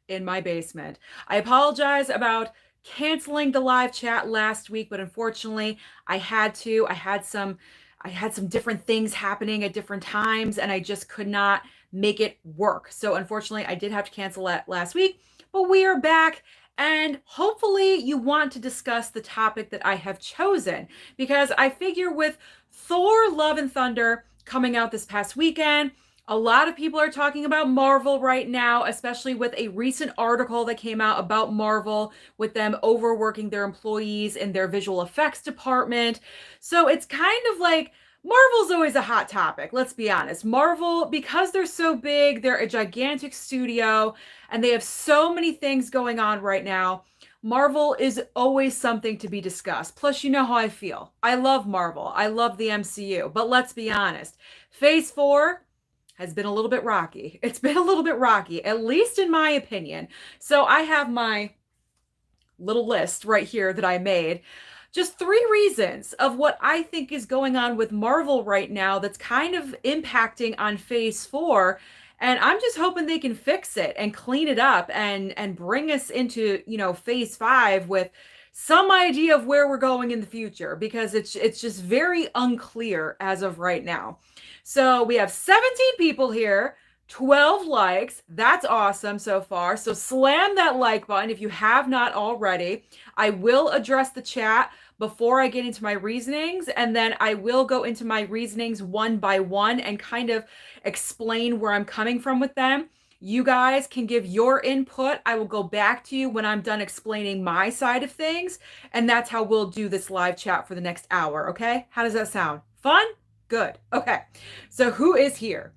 in my basement. I apologize about canceling the live chat last week, but unfortunately, I had to. I had some different things happening at different times and I just could not make it work. So unfortunately, I did have to cancel that last week, but we are back and hopefully you want to discuss the topic that I have chosen because I figure with Thor Love and Thunder coming out this past weekend, a lot of people are talking about Marvel right now, especially with a recent article that came out about Marvel with them overworking their employees in their visual effects department. So it's kind of like Marvel's always a hot topic, let's be honest. Marvel, because they're so big, they're a gigantic studio, and they have so many things going on right now. Marvel is always something to be discussed. Plus, you know how I feel. I love Marvel. I love the MCU. But let's be honest. Phase 4 has been a little bit rocky. It's been a little bit rocky, at least in my opinion. So I have my little list right here that I made. Just 3 reasons of what I think is going on with Marvel right now that's kind of impacting on Phase 4. And I'm just hoping they can fix it and clean it up and bring us into, Phase 5 with some idea of where we're going in the future because it's just very unclear as of right now. So we have 17 people here, 12 likes. That's awesome so far. So slam that like button if you have not already. I will address the chat before I get into my reasonings, and then I will go into my reasonings one by one and kind of explain where I'm coming from with them. You guys can give your input. I will go back to you when I'm done explaining my side of things, and that's how we'll do this live chat for the next hour, okay? How does that sound? Fun? Good. Okay. So who is here?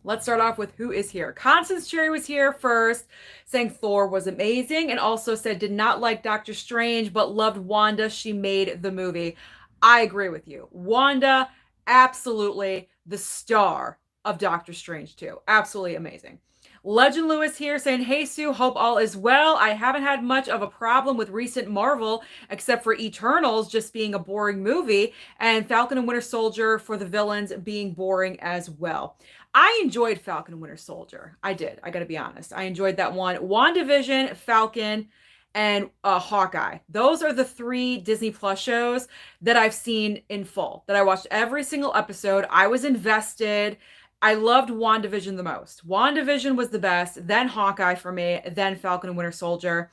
Let's start off with who is here. Constance Cherry was here first, saying Thor was amazing, and also said did not like Doctor Strange, but loved Wanda. She made the movie. I agree with you. Wanda, absolutely the star of Doctor Strange too. Absolutely amazing. Legend Lewis here saying, hey Sue, hope all is well. I haven't had much of a problem with recent Marvel, except for Eternals just being a boring movie, and Falcon and Winter Soldier for the villains being boring as well. I enjoyed Falcon and Winter Soldier. I did. I got to be honest. I enjoyed that one. WandaVision, Falcon, and Hawkeye. Those are the 3 Disney Plus shows that I've seen in full, that I watched every single episode. I was invested. I loved WandaVision the most. WandaVision was the best, then Hawkeye for me, then Falcon and Winter Soldier.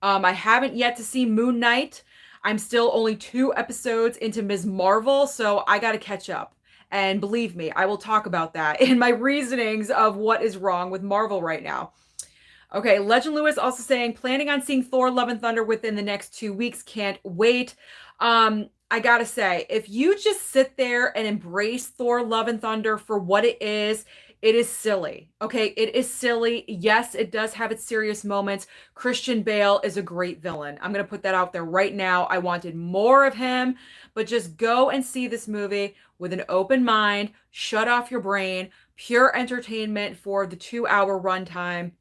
I haven't yet to see Moon Knight. I'm still only 2 episodes into Ms. Marvel, so I got to catch up. And believe me, I will talk about that in my reasonings of what is wrong with Marvel right now. Okay, Legend Lewis also saying, planning on seeing Thor Love and Thunder within the next 2 weeks. Can't wait. I gotta say, if you just sit there and embrace Thor Love and Thunder for what it is silly. Okay, it is silly. Yes, it does have its serious moments. Christian Bale is a great villain. I'm gonna put that out there right now. I wanted more of him, but just go and see this movie with an open mind, shut off your brain, pure entertainment for the 2-hour runtime.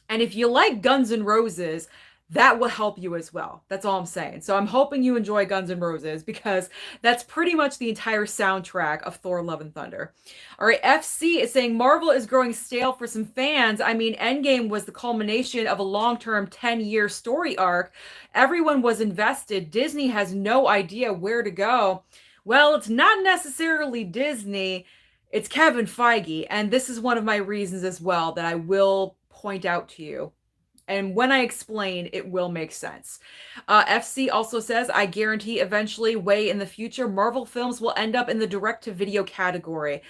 And if you like Guns N' Roses, that will help you as well. That's all I'm saying. So I'm hoping you enjoy Guns N' Roses because that's pretty much the entire soundtrack of Thor Love and Thunder. All right, FC is saying Marvel is growing stale for some fans. I mean, Endgame was the culmination of a long-term 10-year story arc. Everyone was invested. Disney has no idea where to go. Well, it's not necessarily Disney. It's Kevin Feige. And this is one of my reasons as well that I will point out to you. And when I explain, it will make sense. FC also says, I guarantee eventually, way in the future, Marvel films will end up in the direct-to-video category.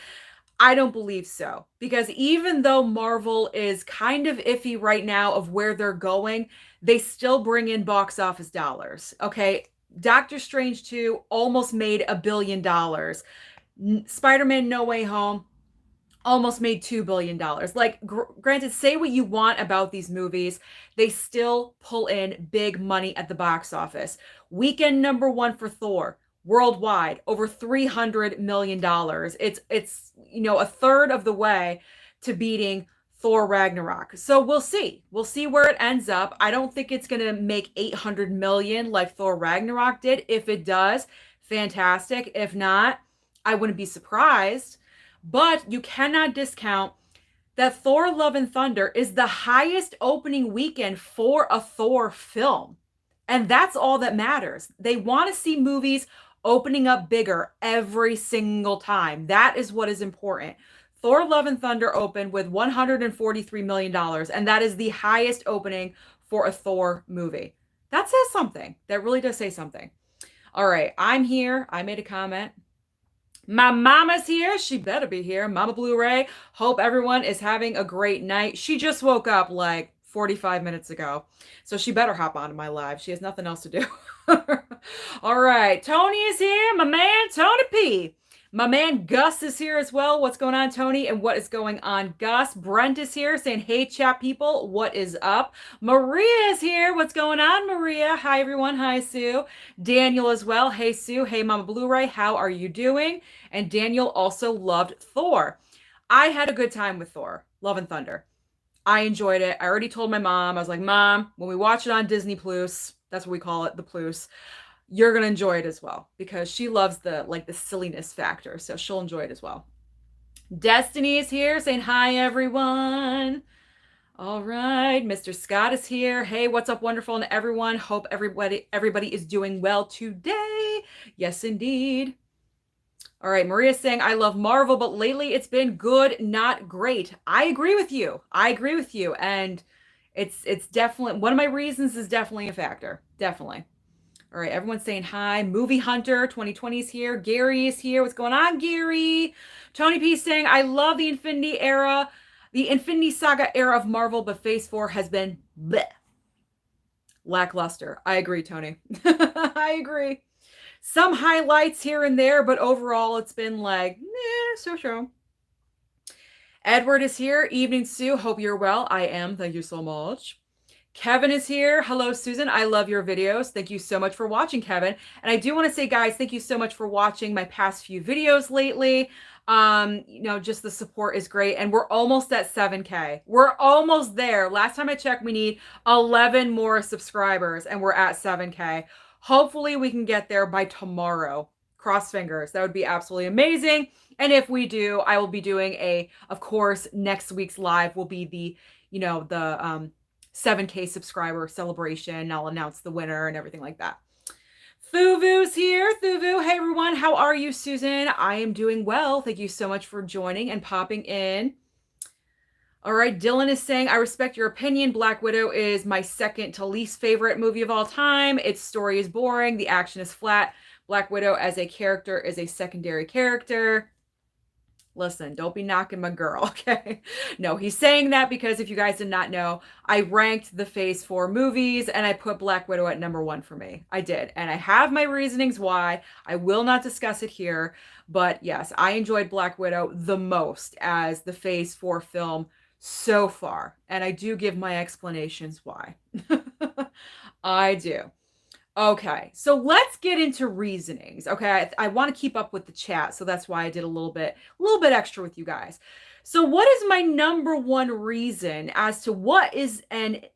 I don't believe so. Because even though Marvel is kind of iffy right now of where they're going, they still bring in box office dollars. Okay? Doctor Strange 2 almost made $1 billion. Spider-Man No Way Home almost made $2 billion. Like, granted, say what you want about these movies, they still pull in big money at the box office. Weekend #1 for Thor, worldwide, over $300 million. It's a third of the way to beating Thor Ragnarok. So we'll see. We'll see where it ends up. I don't think it's going to make 800 million like Thor Ragnarok did. If it does, fantastic. If not, I wouldn't be surprised. But you cannot discount that Thor Love and Thunder is the highest opening weekend for a Thor film. And that's all that matters. They want to see movies opening up bigger every single time. That is what is important. Thor Love and Thunder opened with $143 million, and that is the highest opening for a Thor movie. That says something. That really does say something. All right, I'm here. I made a comment. My mama's here. She better be here. Mama Blu-ray. Hope everyone is having a great night. She just woke up like 45 minutes ago. So she better hop onto my live. She has nothing else to do. All right. Tony is here. My man, Tony P. My man Gus is here as well. What's going on, Tony? And what is going on, Gus? Brent is here saying, hey, chat people, what is up? Maria is here. What's going on, Maria? Hi, everyone. Hi, Sue. Daniel as well. Hey, Sue. Hey, Mama Blu-ray. How are you doing? And Daniel also loved Thor. I had a good time with Thor, Love and Thunder. I enjoyed it. I already told my mom. I was like, Mom, when we watch it on Disney Plus, that's what we call it, the Plus, you're going to enjoy it as well because she loves the silliness factor. So she'll enjoy it as well. Destiny is here saying hi, everyone. All right. Mr. Scott is here. Hey, what's up, wonderful, and everyone. Hope everybody is doing well today. Yes, indeed. All right, Maria's saying, I love Marvel, but lately it's been good, not great. I agree with you. And it's definitely, one of my reasons is definitely a factor. Definitely. All right, everyone's saying hi. Movie Hunter 2020 is here. Gary is here. What's going on, Gary? Tony P saying, I love the Infinity Saga era of Marvel, but Phase 4 has been bleh. Lackluster. I agree, Tony. I agree. Some highlights here and there, but overall it's been like, so. Edward is here. Evening, Sue. Hope you're well. I am. Thank you so much. Kevin is here. Hello, Susan. I love your videos. Thank you so much for watching, Kevin. And I do want to say, guys, thank you so much for watching my past few videos lately. Just the support is great. And we're almost at 7K. We're almost there. Last time I checked, we need 11 more subscribers and we're at 7K. Hopefully we can get there by tomorrow. Cross fingers. That would be absolutely amazing. And if we do, I will be doing of course, next week's live will be the 7K subscriber celebration. I'll announce the winner and everything like that. Thuvu's here. Thuvu, hey everyone. How are you, Susan? I am doing well. Thank you so much for joining and popping in. All right, Dylan is saying, I respect your opinion. Black Widow is my second to least favorite movie of all time. Its story is boring. The action is flat. Black Widow as a character is a secondary character. Listen, don't be knocking my girl, okay? No, he's saying that because if you guys did not know, I ranked the Phase 4 movies and I put Black Widow at #1 for me. I did. And I have my reasonings why. I will not discuss it here. But yes, I enjoyed Black Widow the most as the Phase 4 film so far. And I do give my explanations why. I do. Okay, so let's get into reasonings. Okay, I want to keep up with the chat, so that's why I did a little bit extra with you guys. So what is my #1 reason as to what is a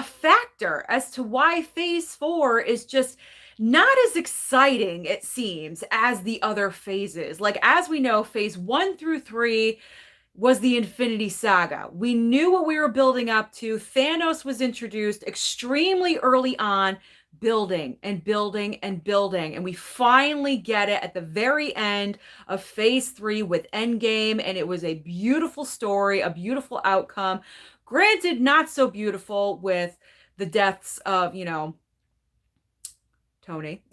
factor as to why Phase 4 is just not as exciting, it seems, as the other phases? Like, as we know, Phase 1 through 3 was the Infinity Saga. We knew what we were building up to. Thanos was introduced extremely early on, building and building and building. And we finally get it at the very end of Phase 3 with Endgame. And it was a beautiful story, a beautiful outcome. Granted, not so beautiful with the deaths of, Tony,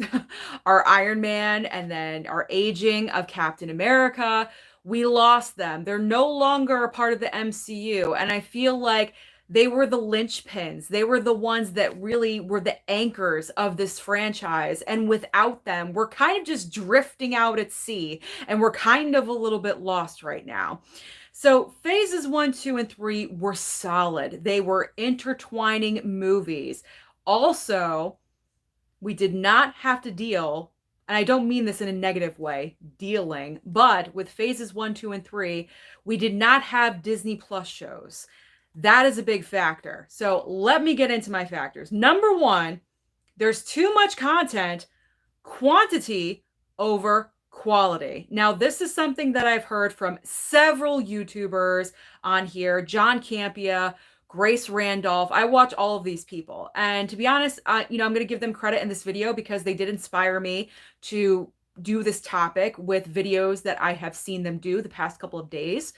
our Iron Man, and then our aging of Captain America. We lost them. They're no longer a part of the MCU. And I feel like they were the linchpins. They were the ones that really were the anchors of this franchise. And without them, we're kind of just drifting out at sea. And we're kind of a little bit lost right now. So phases 1, 2, and 3 were solid. They were intertwining movies. Also, we did not have to deal, and I don't mean this in a negative way, dealing, but with phases 1, 2, and 3, we did not have Disney Plus shows. That is a big factor. So let me get into my factors. #1, there's too much content, quantity over quality. Now, this is something that I've heard from several YouTubers on here, John Campia, Grace Randolph. I watch all of these people. And to be honest, I'm going to give them credit in this video because they did inspire me to do this topic with videos that I have seen them do the past couple of days.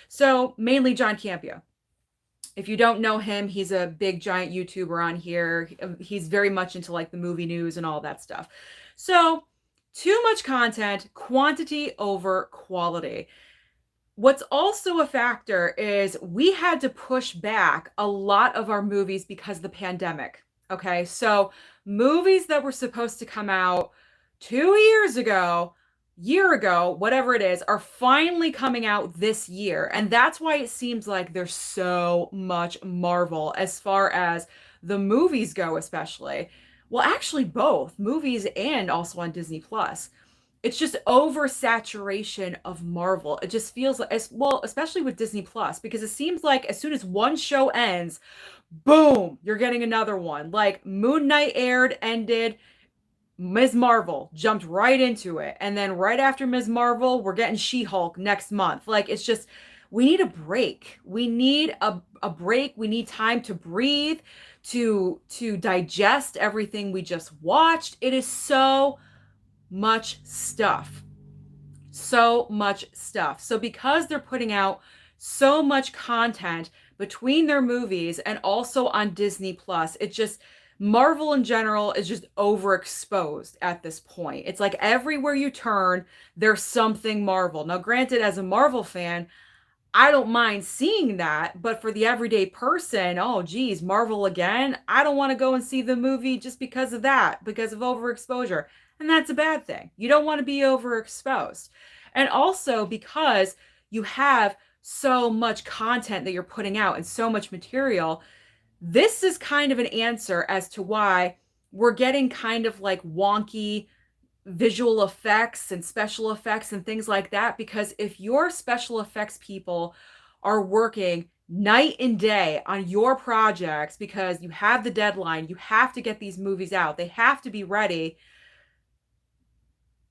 So, mainly John Campia. If you don't know him, he's a big giant YouTuber on here. He's very much into like the movie news and all that stuff. So, too much content, quantity over quality. What's also a factor is we had to push back a lot of our movies because of the pandemic. Okay, so movies that were supposed to come out 2 years ago, year ago, whatever it is, are finally coming out this year. And that's why it seems like there's so much Marvel as far as the movies go, especially. Well, actually, both movies and also on Disney Plus. It's just oversaturation of Marvel. It just feels like, as well, especially with Disney Plus, because it seems like as soon as one show ends, boom, you're getting another one. Like Moon Knight aired, ended, Ms. Marvel jumped right into it. And then right after Ms. Marvel, we're getting She-Hulk next month. Like it's just, we need a break. We need a break. We need time to breathe, to digest everything we just watched. It is so much stuff. So much stuff. So because they're putting out so much content between their movies and also on Disney Plus, it just, Marvel in general is just overexposed at this point. It's like everywhere you turn, there's something Marvel. Now, granted, as a Marvel fan, I don't mind seeing that, but for the everyday person, oh geez, Marvel again. I don't want to go and see the movie just because of that, because of overexposure. And that's a bad thing. You don't want to be overexposed. And also because you have so much content that you're putting out and so much material, this is kind of an answer as to why we're getting kind of like wonky visual effects and special effects and things like that. Because if your special effects people are working night and day on your projects because you have the deadline, you have to get these movies out, they have to be ready,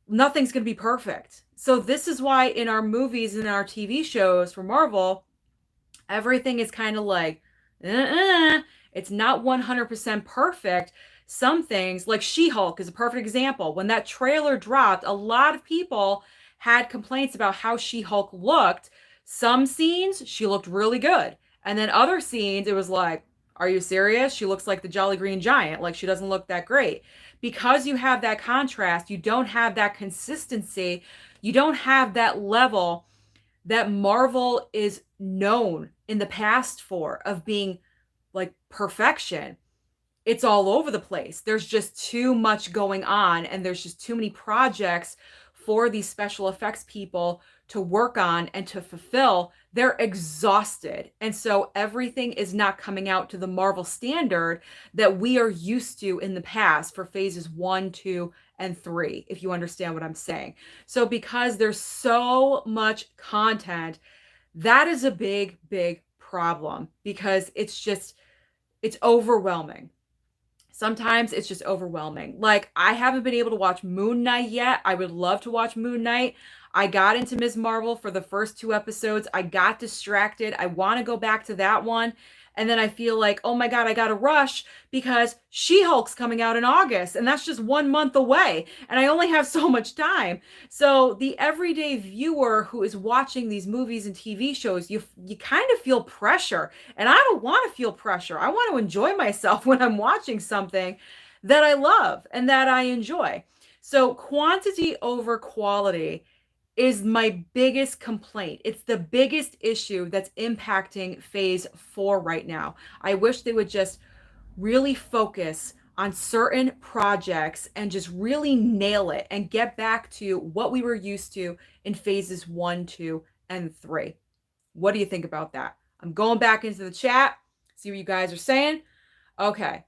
nothing's going to be perfect. So this is why in our movies and our TV shows for Marvel, everything is kind of like, it's not 100% perfect. Some things, like She-Hulk is a perfect example. When that trailer dropped, a lot of people had complaints about how She-Hulk looked. Some scenes, she looked really good. And then other scenes, it was like, are you serious? She looks like the Jolly Green Giant. Like, she doesn't look that great. Because you have that contrast, you don't have that consistency, you don't have that level that Marvel is known in the past for, of being like perfection. It's all over the place. There's just too much going on, and there's just too many projects for these special effects people to work on and to fulfill. They're exhausted. And so everything is not coming out to the Marvel standard that we are used to in the past for phases 1, 2, and 3, if you understand what I'm saying. So because there's so much content, that is a big, big problem, because it's overwhelming. Sometimes it's just overwhelming. Like, I haven't been able to watch Moon Knight yet. I would love to watch Moon Knight. I got into Ms. Marvel for the first 2 episodes. I got distracted. I want to go back to that one. And then I feel like, oh my God, I got to rush because She-Hulk's coming out in August, and that's just 1 month away. And I only have so much time. So the everyday viewer who is watching these movies and TV shows, you kind of feel pressure. And I don't want to feel pressure. I want to enjoy myself when I'm watching something that I love and that I enjoy. So quantity over quality is my biggest complaint. It's the biggest issue that's impacting phase 4 right now. I wish they would just really focus on certain projects and just really nail it and get back to what we were used to in phases 1, 2, and 3. What do you think about that? I'm going back into the chat, see what you guys are saying. Okay.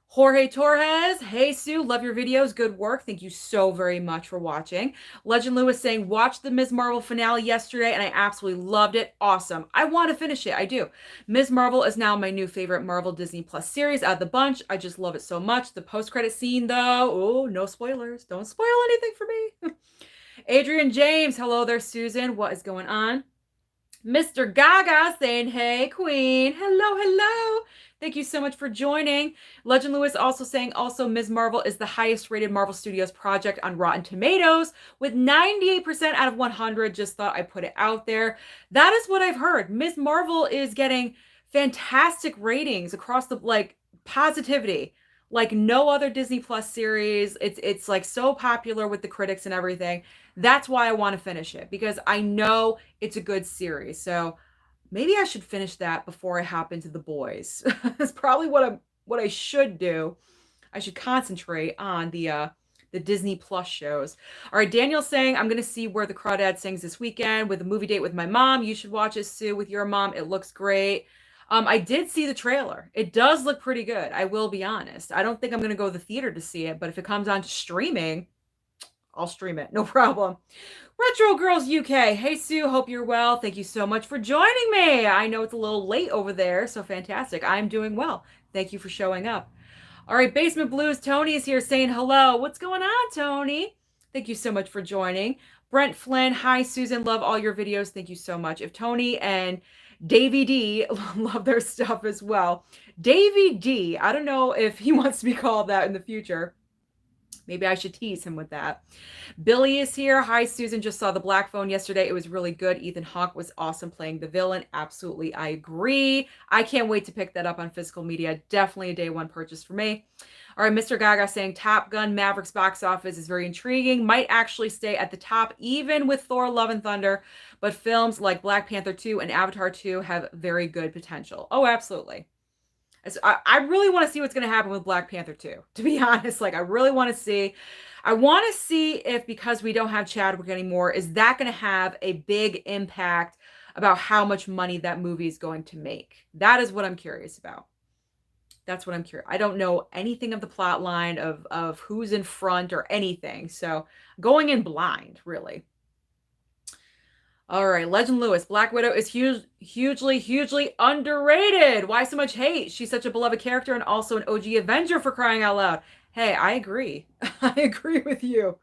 Jorge Torres, hey Sue, love your videos, good work. Thank you so very much for watching. Legend Lewis saying, watched the Ms. Marvel finale yesterday and I absolutely loved it. Awesome. I want to finish it. I do. Ms. Marvel is now my new favorite Marvel Disney Plus series out of the bunch. I just love it so much. The post-credit scene though, oh, no spoilers. Don't spoil anything for me. Adrian James, hello there, Susan. What is going on? Mr. Gaga saying, hey, Queen. Hello, hello. Thank you so much for joining. Legend Lewis also saying, also, Ms. Marvel is the highest rated Marvel Studios project on Rotten Tomatoes with 98% out of 100. Just thought I'd put it out there. That is what I've heard. Ms. Marvel is getting fantastic ratings across the, like, positivity. Like no other Disney Plus series. It's like so popular with the critics and everything. That's why I want to finish it because I know it's a good series. So maybe I should finish that before I hop into The Boys. That's probably what I should do. I should concentrate on the Disney Plus shows. All right, Daniel's saying I'm gonna see Where the Crawdad Sings this weekend with a movie date with my mom. You should watch it, Sue, with your mom. It looks great. I did see the trailer. It does look pretty good. I will be honest. I don't think I'm gonna go to the theater to see it, but if it comes on to streaming, I'll stream it. No problem. Retro Girls UK. Hey, Sue. Hope you're well. Thank you so much for joining me. I know it's a little late over there, so fantastic. I'm doing well. Thank you for showing up. All right, Basement Blues. Tony is here saying hello. What's going on, Tony? Thank you so much for joining. Brent Flynn. Hi, Susan. Love all your videos. Thank you so much. If Tony and Davey D love their stuff as well. Davey D. I don't know if he wants to be called that in the future. Maybe I should tease him with that. Billy is here. Hi, Susan. Just saw The Black Phone yesterday. It was really good. Ethan Hawke was awesome playing the villain. Absolutely, I agree. I can't wait to pick that up on physical media. Definitely a day one purchase for me. All right, Mr. Gaga saying Top Gun Maverick's box office is very intriguing. Might actually stay at the top, even with Thor Love and Thunder. But films like Black Panther 2 and Avatar 2 have very good potential. Oh, absolutely. I really want to see what's going to happen with Black Panther 2, to be honest. Like, I really want to see. I want to see if, because we don't have Chadwick anymore, is that going to have a big impact about how much money that movie is going to make? That is what I'm curious about. That's what I'm curious. I don't know anything of the plot line of who's in front or anything. So going in blind, really. All right, Legend Lewis. Black Widow is hugely underrated. Why so much hate? She's such a beloved character and also an OG Avenger, for crying out loud. Hey, I agree. I agree with you.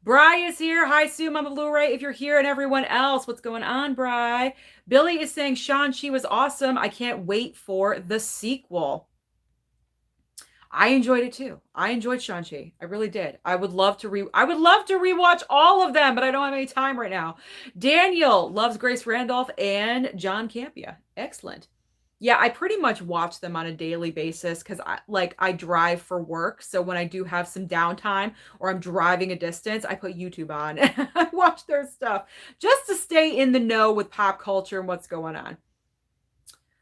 Bry is here. Hi, Sue, Mama Blu-ray. If you're here and everyone else, what's going on, Bry? Billy is saying Shang-Chi was awesome. I can't wait for the sequel. I enjoyed it too. I enjoyed Shang-Chi. I really did. I would love to rewatch all of them, but I don't have any time right now. Daniel loves Grace Randolph and John Campea. Excellent. Yeah, I pretty much watch them on a daily basis because I drive for work. So when I do have some downtime or I'm driving a distance, I put YouTube on and I watch their stuff just to stay in the know with pop culture and what's going on.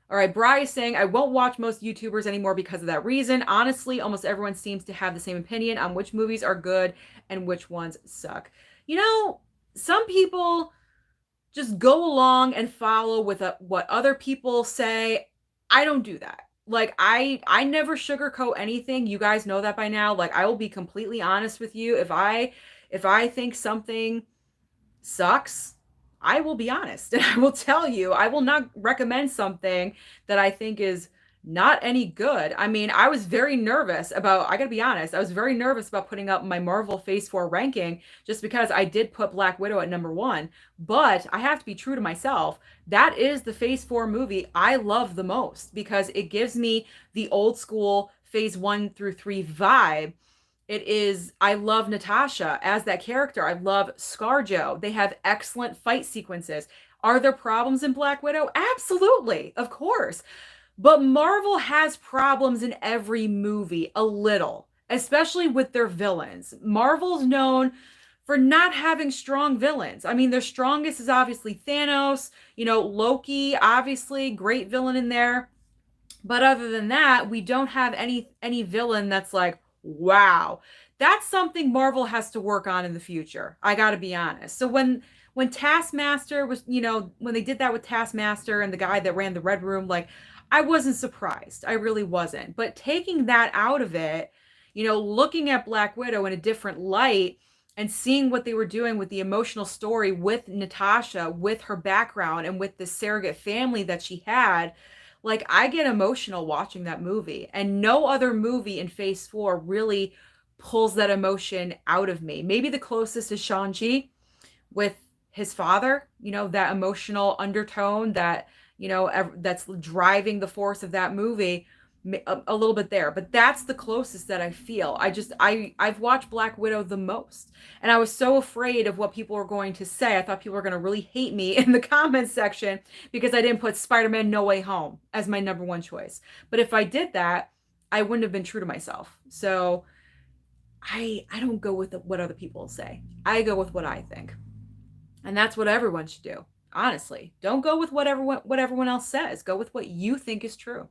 All right, Bri is saying, I won't watch most YouTubers anymore because of that reason. Honestly, almost everyone seems to have the same opinion on which movies are good and which ones suck. You know, some people just go along and follow with what other people say. I don't do that. Like, I never sugarcoat anything. You guys know that by now. Like, I will be completely honest with you. If I think something sucks, I will be honest and I will tell you. I will not recommend something that I think is not any good. I mean, I was very nervous about, I gotta be honest, I was very nervous about putting up my Marvel Phase 4 ranking just because I did put Black Widow at number 1. But I have to be true to myself. That is the Phase 4 movie I love the most because it gives me the old school Phase 1 through 3 vibe. I love Natasha as that character. I love ScarJo. They have excellent fight sequences. Are there problems in Black Widow? Absolutely, of course. But Marvel has problems in every movie, a little, especially with their villains. Marvel's known for not having strong villains. I mean, their strongest is obviously Thanos, Loki, obviously, great villain in there. But other than that, we don't have any villain that's like, wow. That's something Marvel has to work on in the future. I got to be honest. So when Taskmaster was, when they did that with Taskmaster and the guy that ran the Red Room, like, I wasn't surprised. I really wasn't. But taking that out of it, looking at Black Widow in a different light and seeing what they were doing with the emotional story with Natasha, with her background and with the surrogate family that she had, like, I get emotional watching that movie. And no other movie in Phase 4 really pulls that emotion out of me. Maybe the closest is Shang-Chi. with his father, that emotional undertone that, that's driving the force of that movie a little bit there. But that's the closest that I feel. I've watched Black Widow the most, and I was so afraid of what people were going to say. I thought people were going to really hate me in the comments section because I didn't put Spider-Man No Way Home as my number one choice. But if I did that, I wouldn't have been true to myself. So I don't go with what other people say. I go with what I think. And that's what everyone should do. Honestly, don't go with what everyone else says. Go with what you think is true.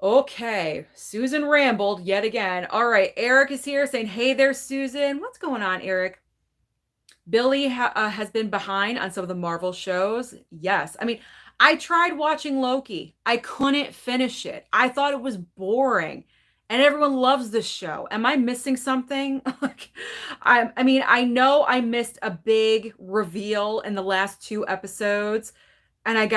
Okay, Susan rambled yet again. All right, Eric is here saying, "Hey there, Susan. What's going on, Eric?" Billy has been behind on some of the Marvel shows. Yes. I mean, I tried watching Loki. I couldn't finish it. I thought it was boring. And everyone loves this show. Am I missing something? Like, I mean, I know I missed a big reveal in the last two episodes, and I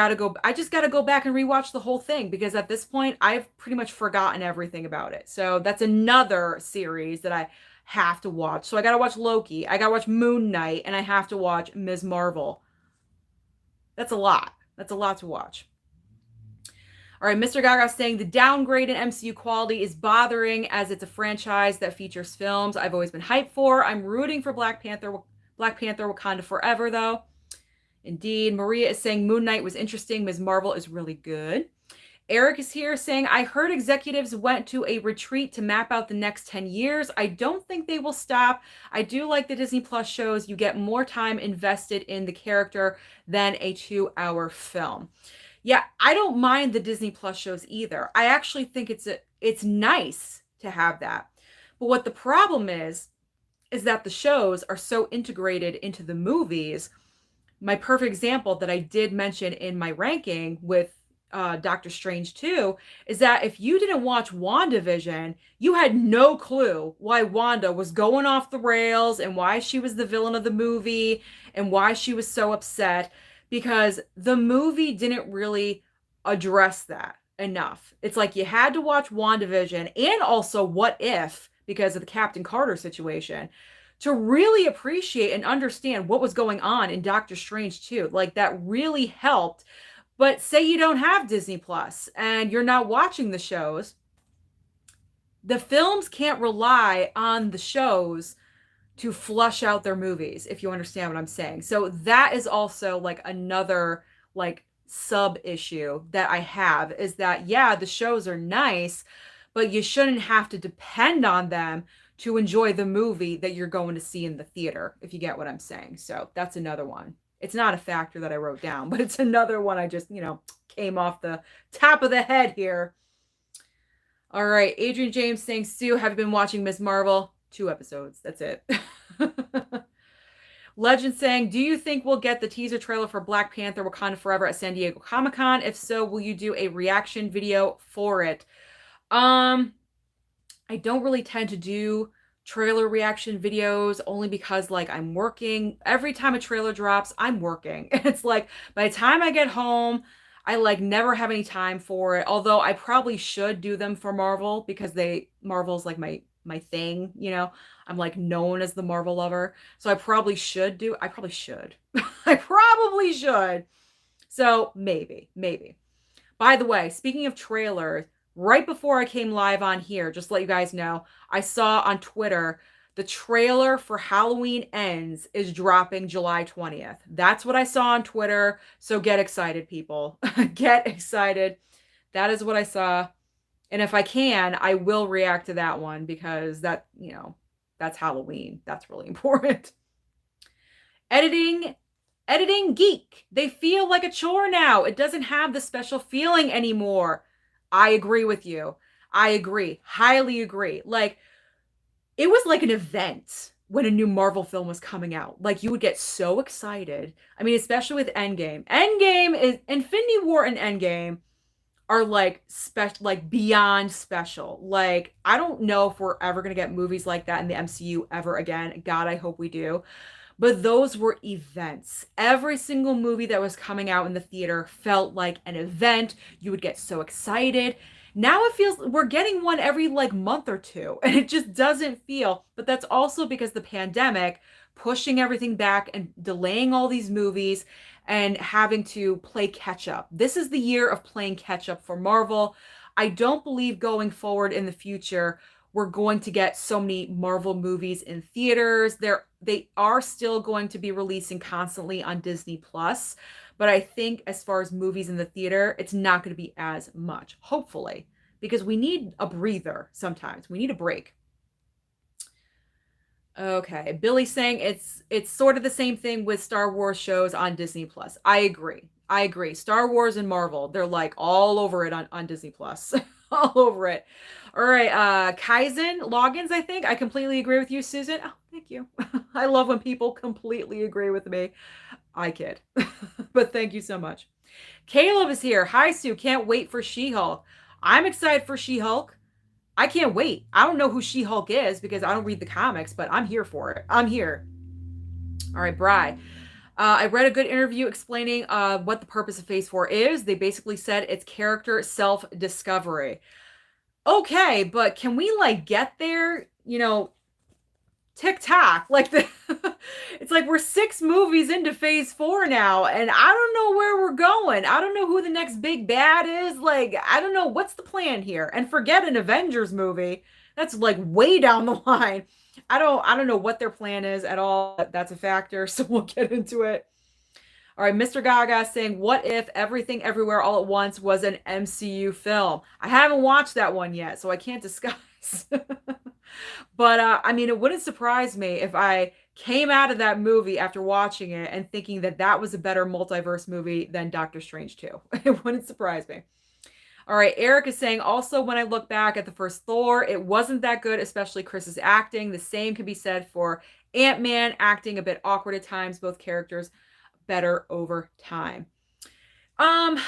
just gotta go back and rewatch the whole thing because at this point I've pretty much forgotten everything about it. So that's another series that I have to watch. So I gotta watch Loki, I gotta watch Moon Knight, and I have to watch Ms. Marvel. That's a lot. That's a lot to watch. All right, Mr. Gaga saying the downgrade in MCU quality is bothering as it's a franchise that features films I've always been hyped for. I'm rooting for Black Panther Wakanda Forever, though. Indeed. Maria is saying Moon Knight was interesting. Ms. Marvel is really good. Eric is here saying, I heard executives went to a retreat to map out the next 10 years. I don't think they will stop. I do like the Disney Plus shows. You get more time invested in the character than a 2-hour film. Yeah, I don't mind the Disney Plus shows either. I actually think it's nice to have that. But what the problem is that the shows are so integrated into the movies. My perfect example that I did mention in my ranking with Doctor Strange 2 is that if you didn't watch WandaVision, you had no clue why Wanda was going off the rails and why she was the villain of the movie and why she was so upset, because the movie didn't really address that enough. It's like you had to watch WandaVision and also What If, because of the Captain Carter situation, to really appreciate and understand what was going on in Doctor Strange 2. Like, that really helped. But say you don't have Disney Plus and you're not watching the shows, the films can't rely on the shows to flush out their movies, if you understand what I'm saying. So that is also like another like sub issue that I have, is that, yeah, the shows are nice, but you shouldn't have to depend on them to enjoy the movie that you're going to see in the theater, if you get what I'm saying. So that's another one. It's not a factor that I wrote down, but it's another one I just, came off the top of the head here. All right. Adrian James saying, Sue, have you been watching Ms. Marvel? 2 episodes. That's it. Legend saying, do you think we'll get the teaser trailer for Black Panther Wakanda Forever at San Diego Comic-Con? If so, will you do a reaction video for it? I don't really tend to do trailer reaction videos, only because like I'm working. Every time a trailer drops, I'm working. It's like by the time I get home, I like never have any time for it. Although I probably should do them for Marvel, because Marvel's like my thing, I'm like known as the Marvel lover. So I probably should. I probably should. So maybe. By the way, speaking of trailers, right before I came live on here, just to let you guys know, I saw on Twitter the trailer for Halloween Ends is dropping July 20th. That's what I saw on Twitter. So get excited, people. Get excited. That is what I saw. And if I can, I will react to that one, because that's Halloween. That's really important. Editing geek. They feel like a chore now. It doesn't have the special feeling anymore. I agree with you. I agree. Highly agree. Like, it was like an event when a new Marvel film was coming out. Like, you would get so excited. I mean, especially with Endgame. Infinity War and Endgame are like beyond special. Like, I don't know if we're ever going to get movies like that in the MCU ever again. God, I hope we do. But those were events. Every single movie that was coming out in the theater felt like an event. You would get so excited. Now it feels we're getting one every like month or two, and it just doesn't feel. But that's also because the pandemic pushing everything back and delaying all these movies and having to play catch up. This is the year of playing catch up for Marvel. I don't believe going forward in the future we're going to get so many Marvel movies in theaters. They are still going to be releasing constantly on Disney Plus, but I think as far as movies in the theater, it's not going to be as much, hopefully, because we need a breather sometimes. We need a break. Okay, Billy's saying it's sort of the same thing with Star Wars shows on Disney Plus. I agree. I agree. Star Wars and Marvel, they're like all over it on Disney Plus. All over it. All right, Kaizen logins, I think. I completely agree with you, Susan. Oh, thank you. I love when people completely agree with me. I kid. But thank you so much. Caleb is here. Hi, Sue. Can't wait for She-Hulk. I'm excited for She-Hulk. I can't wait. I don't know who She-Hulk is because I don't read the comics, but I'm here for it. I'm here. All right, Bri. I read a good interview explaining what the purpose of Phase 4 is. They basically said it's character self-discovery. Okay, but can we like get there, TikTok? Like it's like we're 6 movies into Phase 4 now, and I don't know where we're going. I don't know who the next big bad is. Like, I don't know what's the plan here. And forget an Avengers movie. That's like way down the line. I don't know what their plan is at all. That's a factor, so we'll get into it. All right, Mr. Gaga saying, what if Everything Everywhere All at Once was an MCU film? I haven't watched that one yet, so I can't discuss. But I mean, it wouldn't surprise me if I came out of that movie after watching it and thinking that that was a better multiverse movie than Doctor Strange 2. It wouldn't surprise me. All right, Eric is saying, also, when I look back at the first Thor, it wasn't that good, especially Chris's acting. The same can be said for Ant-Man, acting a bit awkward at times, both characters better over time. I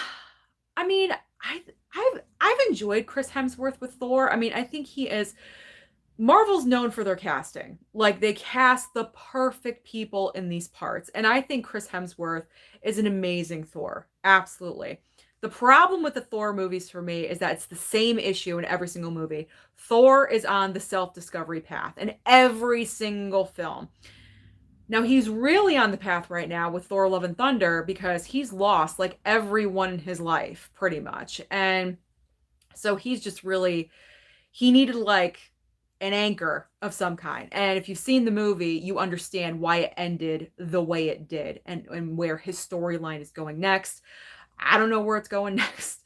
mean, I've enjoyed Chris Hemsworth with Thor. I mean, I think he is. Marvel's known for their casting. Like, they cast the perfect people in these parts. And I think Chris Hemsworth is an amazing Thor. Absolutely. The problem with the Thor movies for me is that it's the same issue in every single movie. Thor is on the self-discovery path in every single film. Now, he's really on the path right now with Thor Love and Thunder because he's lost like everyone in his life, pretty much. And so he's just really, he needed like an anchor of some kind. And if you've seen the movie, you understand why it ended the way it did and where his storyline is going next. I don't know where it's going next.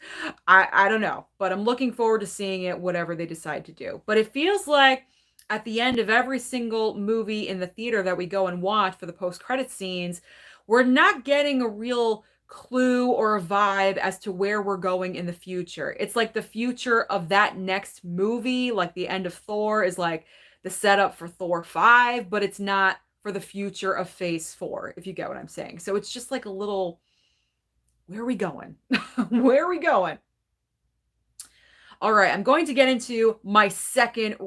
I don't know, but I'm looking forward to seeing it, whatever they decide to do. But it feels like at the end of every single movie in the theater that we go and watch for the post-credit scenes, we're not getting a real clue or a vibe as to where we're going in the future. It's like the future of that next movie, like the end of Thor is like the setup for Thor 5, but it's not for the future of Phase 4, if you get what I'm saying. So it's just like a little, where are we going? Where are we going? All right, I'm going to get into my second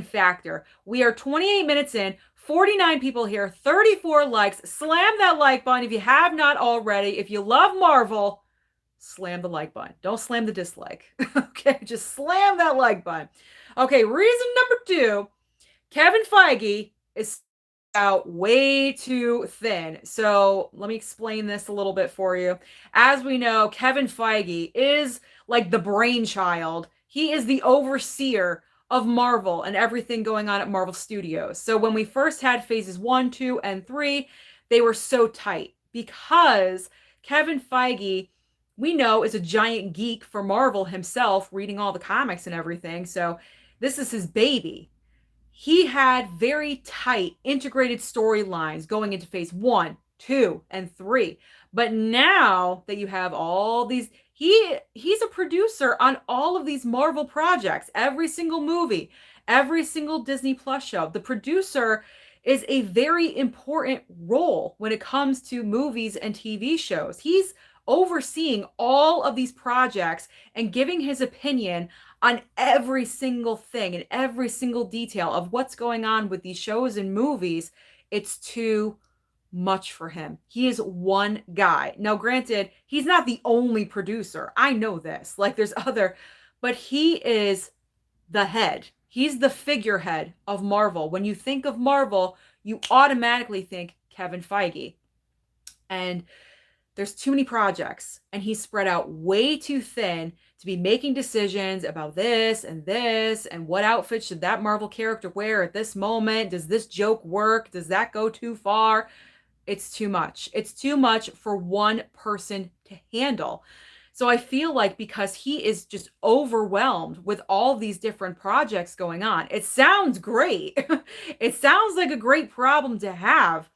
factor. We are 28 minutes in, 49 people here, 34 likes. Slam that like button if you have not already. If you love Marvel, slam the like button. Don't slam the dislike. Okay, just slam that like button. Okay, reason number 2, Kevin Feige is out way too thin. So let me explain this a little bit for you. As we know, Kevin Feige is like the brainchild. He is the overseer of Marvel and everything going on at Marvel Studios. So when we first had phases 1, 2, and 3, they were so tight because Kevin Feige, we know, is a giant geek for Marvel himself, reading all the comics and everything. So this is his baby. He had very tight, integrated storylines going into phase 1, 2, and 3. But now that you have all these, he's a producer on all of these Marvel projects, every single movie, every single Disney Plus show. The producer is a very important role when it comes to movies and TV shows. He's overseeing all of these projects and giving his opinion on every single thing and every single detail of what's going on with these shows and movies. It's too much for him. He is one guy. Now, granted, he's not the only producer. I know this. Like, there's other, but he is the head. He's the figurehead of Marvel. When you think of Marvel, you automatically think Kevin Feige. And there's too many projects, and he's spread out way too thin to be making decisions about this and what outfit should that Marvel character wear at this moment. Does this joke work? Does that go too far? It's too much. It's too much for one person to handle. So I feel like because he is just overwhelmed with all these different projects going on, it sounds great. It sounds like a great problem to have,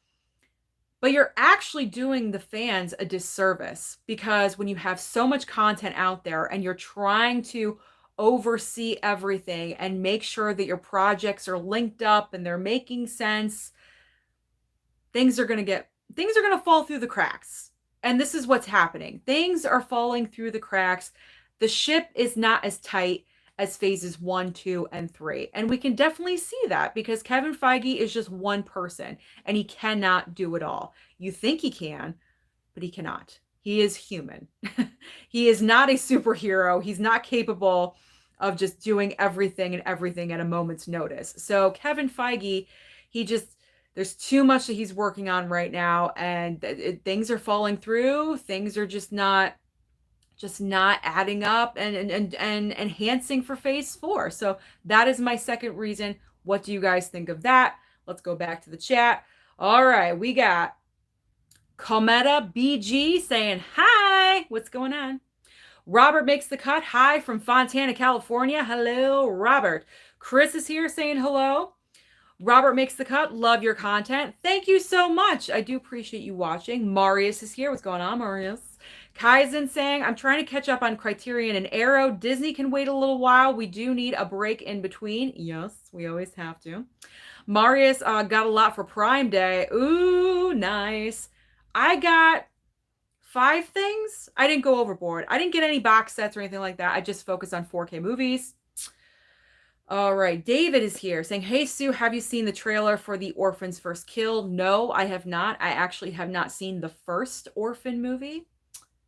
but you're actually doing the fans a disservice, because when you have so much content out there and you're trying to oversee everything and make sure that your projects are linked up and they're making sense, things are going to fall through the cracks. And this is what's happening. Things are falling through the cracks. The ship is not as tight as phases 1, 2, and 3. And we can definitely see that because Kevin Feige is just one person and he cannot do it all. You think he can, but he cannot. He is human. He is not a superhero. He's not capable of just doing everything at a moment's notice. So Kevin Feige, there's too much that he's working on right now, and things are falling through. Things are just not adding up and enhancing for phase 4. So that is my second reason. What do you guys think of that? Let's go back to the chat. All right, we got Cometa BG saying hi. What's going on? Robert makes the cut. Hi from Fontana, California. Hello, Robert. Chris is here saying hello. Robert makes the cut. Love your content. Thank you so much. I do appreciate you watching. Marius is here. What's going on, Marius? Kaizen saying, I'm trying to catch up on Criterion and Arrow. Disney can wait a little while. We do need a break in between. Yes, we always have to. Marius got a lot for Prime Day. Ooh, nice. I got 5 things. I didn't go overboard. I didn't get any box sets or anything like that. I just focused on 4K movies. All right, David is here saying, hey, Sue, have you seen the trailer for The Orphan's First Kill? No, I have not. I actually have not seen the first Orphan movie.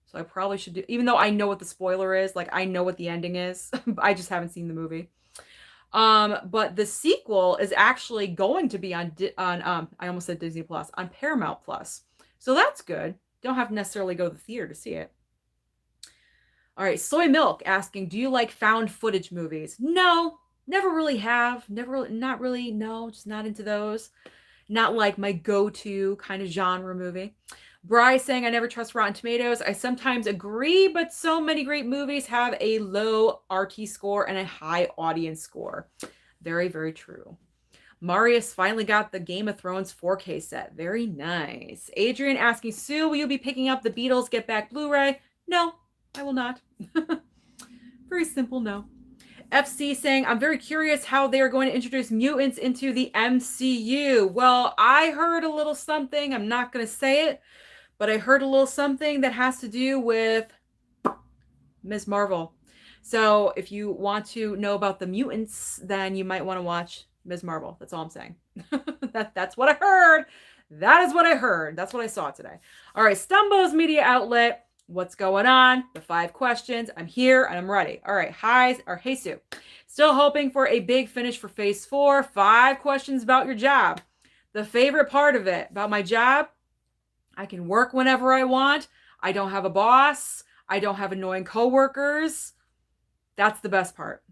So I probably should do, even though I know what the spoiler is, like I know what the ending is. I just haven't seen the movie. But the sequel is actually going to be on I almost said Disney Plus, on Paramount Plus. So that's good. Don't have to necessarily go to the theater to see it. All right, Soy Milk asking, do you like found footage movies? No. Never really have. Not really. No, just not into those. Not like my go-to kind of genre movie. Bry saying, I never trust Rotten Tomatoes. I sometimes agree, but so many great movies have a low RT score and a high audience score. Very, very true. Marius finally got the Game of Thrones 4K set. Very nice. Adrian asking, Sue, will you be picking up the Beatles Get Back Blu-ray? No, I will not. Very simple, no. FC saying, I'm very curious how they are going to introduce mutants into the MCU. Well, I heard a little something. I'm not going to say it, but I heard a little something that has to do with Ms. Marvel. So if you want to know about the mutants, then you might want to watch Ms. Marvel. That's all I'm saying. That's what I heard. That is what I heard. That's what I saw today. All right, Stumbo's Media Outlet. What's going on? The 5 questions. I'm here and I'm ready. All right. Hey, Sue. Still hoping for a big finish for phase 4. 5 questions about your job. The favorite part of it about my job, I can work whenever I want. I don't have a boss. I don't have annoying coworkers. That's the best part.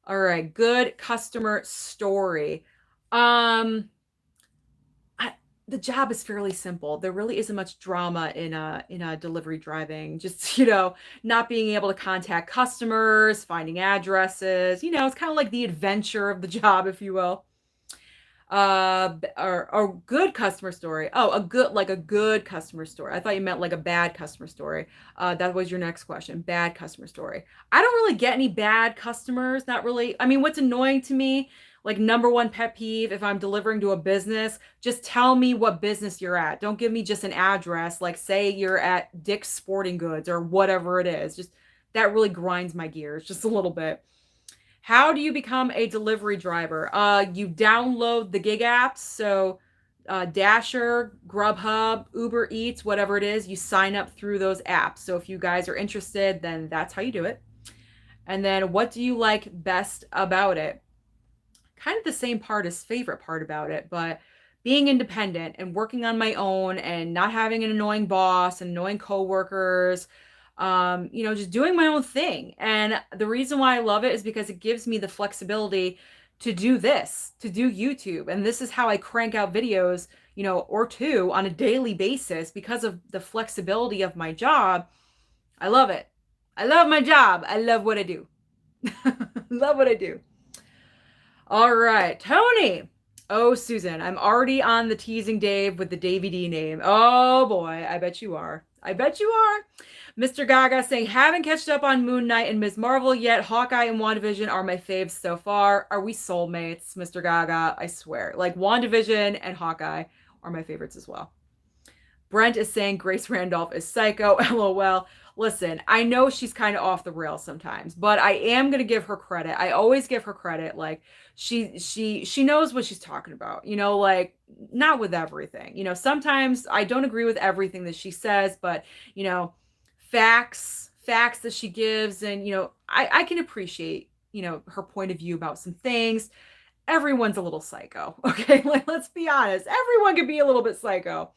All right. Good customer story. The job is fairly simple. There really isn't much drama in a delivery driving. Just, not being able to contact customers, finding addresses. It's kind of like the adventure of the job, if you will. Or good customer story. Oh, a good customer story. I thought you meant like a bad customer story. That was your next question. Bad customer story. I don't really get any bad customers. Not really. I mean, what's annoying to me, like number one pet peeve, if I'm delivering to a business, just tell me what business you're at. Don't give me just an address. Like say you're at Dick's Sporting Goods or whatever it is. Just that really grinds my gears just a little bit. How do you become a delivery driver? You download the gig apps. So Dasher, Grubhub, Uber Eats, whatever it is, you sign up through those apps. So if you guys are interested, then that's how you do it. And then what do you like best about it? kind of the same part as favorite part about it, but being independent and working on my own and not having an annoying boss and annoying coworkers, just doing my own thing. And the reason why I love it is because it gives me the flexibility to do this, to do YouTube. And this is how I crank out videos, or two on a daily basis because of the flexibility of my job. I love it. I love my job. I love what I do. Love what I do. All right, Tony. Oh, Susan, I'm already on the teasing Dave with the Davey D name. Oh boy, I bet you are. I bet you are. Mr. Gaga saying, haven't catched up on Moon Knight and Ms. Marvel yet. Hawkeye and WandaVision are my faves so far. Are we soulmates, Mr. Gaga? I swear. Like WandaVision and Hawkeye are my favorites as well. Brent is saying Grace Randolph is psycho. LOL. Listen, I know she's kind of off the rails sometimes, but I am gonna give her credit. I always give her credit. Like she knows what she's talking about. Like not with everything. Sometimes I don't agree with everything that she says, but facts that she gives, and I can appreciate her point of view about some things. Everyone's a little psycho. Okay, like let's be honest. Everyone can be a little bit psycho.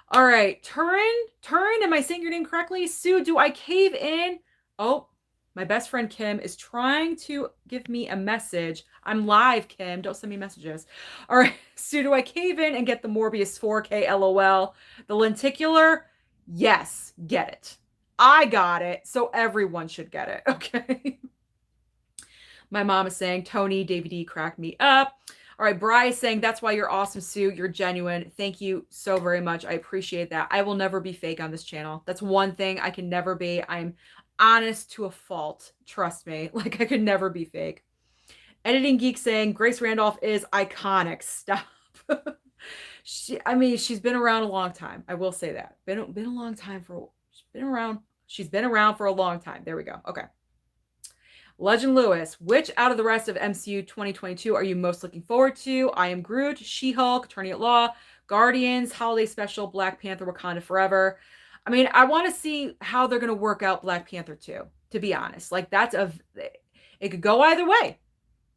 All right, Turin, am I saying your name correctly? Sue, do I cave in? Oh, my best friend Kim is trying to give me a message. I'm live, Kim. Don't send me messages. All right, Sue, do I cave in and get the Morbius 4K LOL? The lenticular? Yes, get it. I got it, so everyone should get it, okay? My mom is saying, Tony, David D, crack me up. All right, Bri is saying, that's why you're awesome, Sue. You're genuine. Thank you so very much. I appreciate that. I will never be fake on this channel. That's one thing I can never be. I'm honest to a fault. Trust me. Like, I could never be fake. Editing Geek saying, Grace Randolph is iconic. Stop. She's been around a long time. I will say that. Been a long time She's been around for a long time. There we go. Okay. Legend Lewis, which out of the rest of MCU 2022 are you most looking forward to? I Am Groot, She-Hulk, Attorney at Law, Guardians, Holiday Special, Black Panther, Wakanda Forever. I want to see how they're going to work out Black Panther 2, to be honest. Like, it could go either way.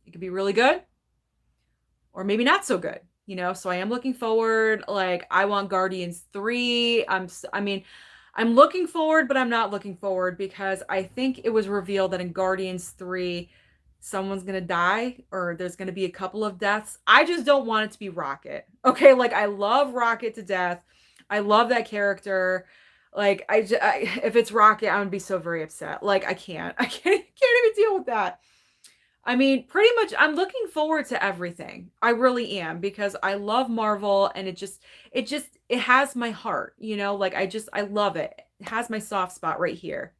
It could be really good or maybe not so good, So I am looking forward. Like, I want Guardians 3. I'm looking forward, but I'm not looking forward because I think it was revealed that in Guardians 3, someone's going to die or there's going to be a couple of deaths. I just don't want it to be Rocket. Okay, like I love Rocket to death. I love that character. Like if it's Rocket, I'm going to be so very upset. Like I can't even deal with that. Pretty much I'm looking forward to everything. I really am because I love Marvel and it has my heart, like I love it. It has my soft spot right here.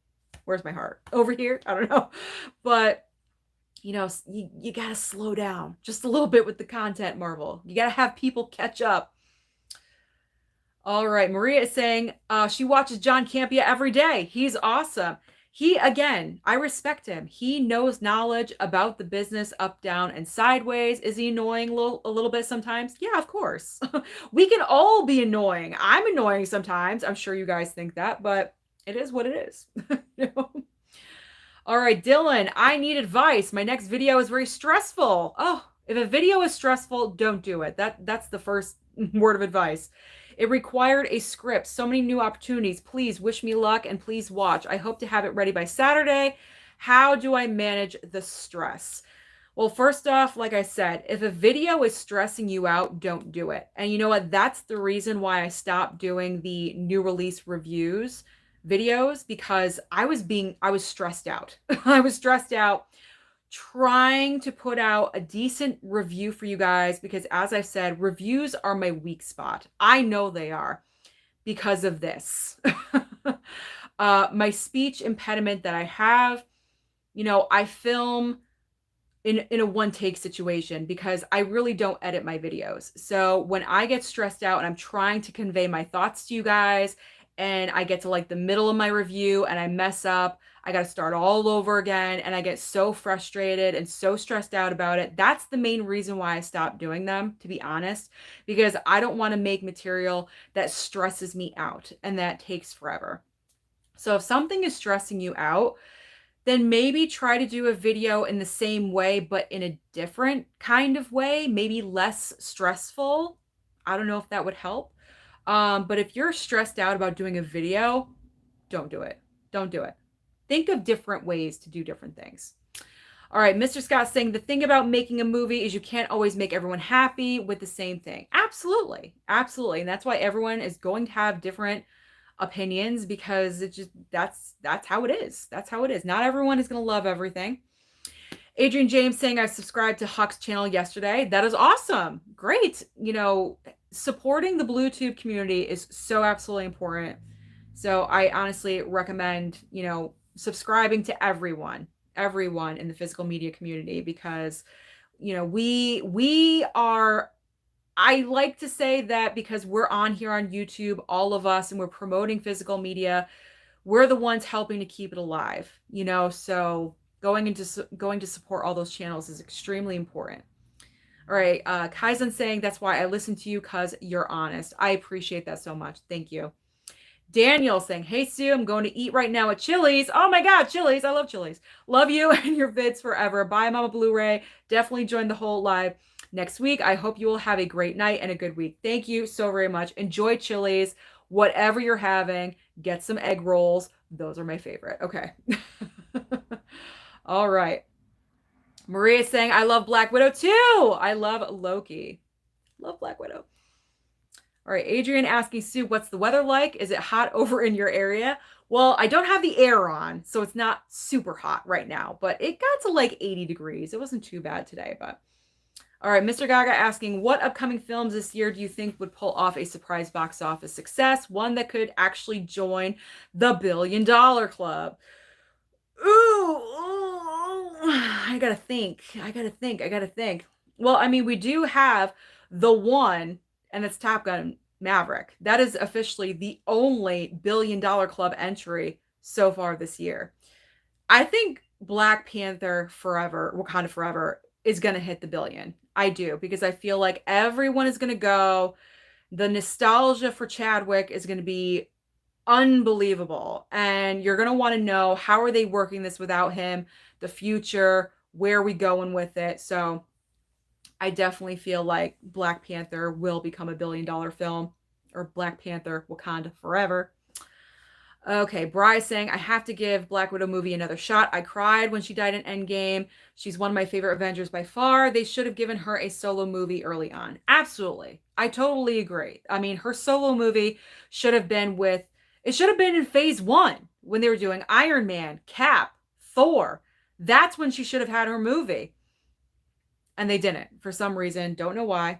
Where's my heart? Over here? I don't know. But you got to slow down just a little bit with the content, Marvel. You got to have people catch up. All right. Maria is saying she watches John Campea every day. He's awesome. I respect him. He knows knowledge about the business up, down, and sideways. Is he annoying a little bit sometimes? Yeah, of course. We can all be annoying. I'm annoying sometimes. I'm sure you guys think that, but it is what it is. All right, Dylan, I need advice. My next video is very stressful. Oh, if a video is stressful, don't do it. That's the first word of advice. It required a script. So many new opportunities. Please wish me luck and please watch. I hope to have it ready by Saturday. How do I manage the stress? Well, first off, like I said, if a video is stressing you out, don't do it. And you know what? That's the reason why I stopped doing the new release reviews videos because I was stressed out. I was stressed out trying to put out a decent review for you guys because as I said, reviews are my weak spot. I know they are because of this. My speech impediment that I have, I film in a one take situation because I really don't edit my videos. So when I get stressed out and I'm trying to convey my thoughts to you guys and I get to like the middle of my review and I mess up, I got to start all over again. And I get so frustrated and so stressed out about it. That's the main reason why I stopped doing them, to be honest, because I don't want to make material that stresses me out and that takes forever. So if something is stressing you out, then maybe try to do a video in the same way, but in a different kind of way, maybe less stressful. I don't know if that would help. But if you're stressed out about doing a video, don't do it. Don't do it. Think of different ways to do different things. All right, Mr. Scott saying the thing about making a movie is you can't always make everyone happy with the same thing. Absolutely. Absolutely. And that's why everyone is going to have different opinions, because it just that's how it is. That's how it is. Not everyone is going to love everything. Adrian James saying I subscribed to Huck's channel yesterday. That is awesome. Great. Supporting the BlueTube community is so absolutely important. So I honestly recommend, subscribing to everyone in the physical media community, because, we are, I like to say that because we're on here on YouTube, all of us, and we're promoting physical media, we're the ones helping to keep it alive, so going to support all those channels is extremely important. All right. Kaizen saying that's why I listen to you, because you're honest. I appreciate that so much. Thank you. Daniel saying, hey, Sue, I'm going to eat right now at Chili's. Oh my God, Chili's. I love Chili's. Love you and your vids forever. Bye, Mama Blu-ray. Definitely join the whole live next week. I hope you will have a great night and a good week. Thank you so very much. Enjoy Chili's. Whatever you're having, get some egg rolls. Those are my favorite. Okay. All right. Maria saying, I love Black Widow too. I love Loki. Love Black Widow. All right, Adrian asking, Sue, what's the weather like? Is it hot over in your area? Well, I don't have the air on, so it's not super hot right now, but it got to like 80 degrees. It wasn't too bad today, but. All right, Mr. Gaga asking, what upcoming films this year do you think would pull off a surprise box office success? One that could actually join the $1 billion club. Ooh, I gotta think. Well, I mean, we do have the one, and it's Top Gun Maverick. That is officially the only $1 billion club entry so far this year. I think Black Panther Forever, Wakanda Forever, is going to hit the $1 billion. I do, because I feel like everyone is going to go. The nostalgia for Chadwick is going to be unbelievable. And you're going to want to know, how are they working this without him? The future, where are we going with it? So I definitely feel like Black Panther will become a $1 billion film, or Black Panther Wakanda Forever. Okay, Bryce saying, I have to give Black Widow movie another shot. I cried when she died in Endgame. She's one of my favorite Avengers by far. They should have given her a solo movie early on. Absolutely. I totally agree. I mean, her solo movie should have been in phase 1 when they were doing Iron Man, Cap, Thor. That's when she should have had her movie. And they didn't, for some reason. Don't know why.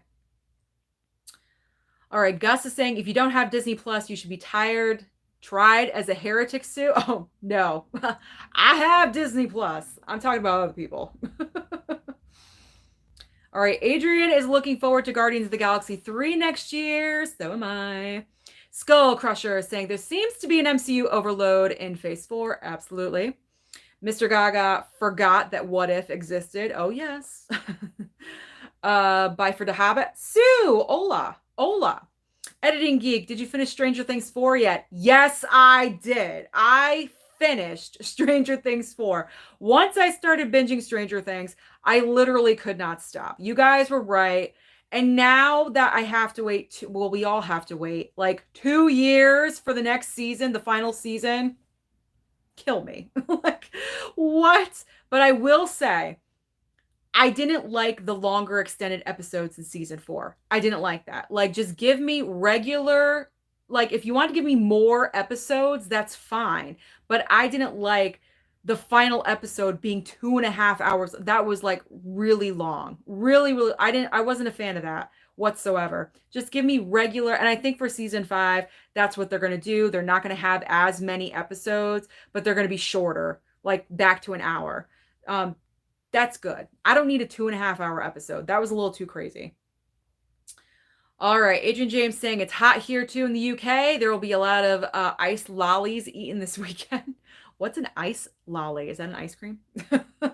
All right, Gus is saying, if you don't have Disney Plus, you should be tried as a heretic, Sue? Oh, no. I have Disney Plus. I'm talking about other people. All right, Adrian is looking forward to Guardians of the Galaxy 3 next year. So am I. Skull Crusher is saying, there seems to be an MCU overload in Phase 4. Absolutely. Mr. Gaga forgot that What If existed. Oh, yes. Bye for the Habit. Sue, hola. Editing Geek, did you finish Stranger Things 4 yet? Yes, I did. I finished Stranger Things 4. Once I started binging Stranger Things, I literally could not stop. You guys were right. And now that I have to wait, we all have to wait like 2 years for the next season, the final season. Kill me. Like, what? But I will say, I didn't like the longer extended episodes in season 4. I didn't like that. Like, just give me regular, like, if you want to give me more episodes, that's fine. But I didn't like the final episode being 2.5 hours. That was like really long. Really, I wasn't a fan of that whatsoever. Just give me regular. And I think for season 5, that's what they're going to do. They're not going to have as many episodes, but they're going to be shorter, like back to an hour. That's good. I don't need a 2.5 hour episode. That was a little too crazy. All right. Adrian James saying it's hot here too in the UK. There will be a lot of ice lollies eaten this weekend. What's an ice lolly? Is that an ice cream? All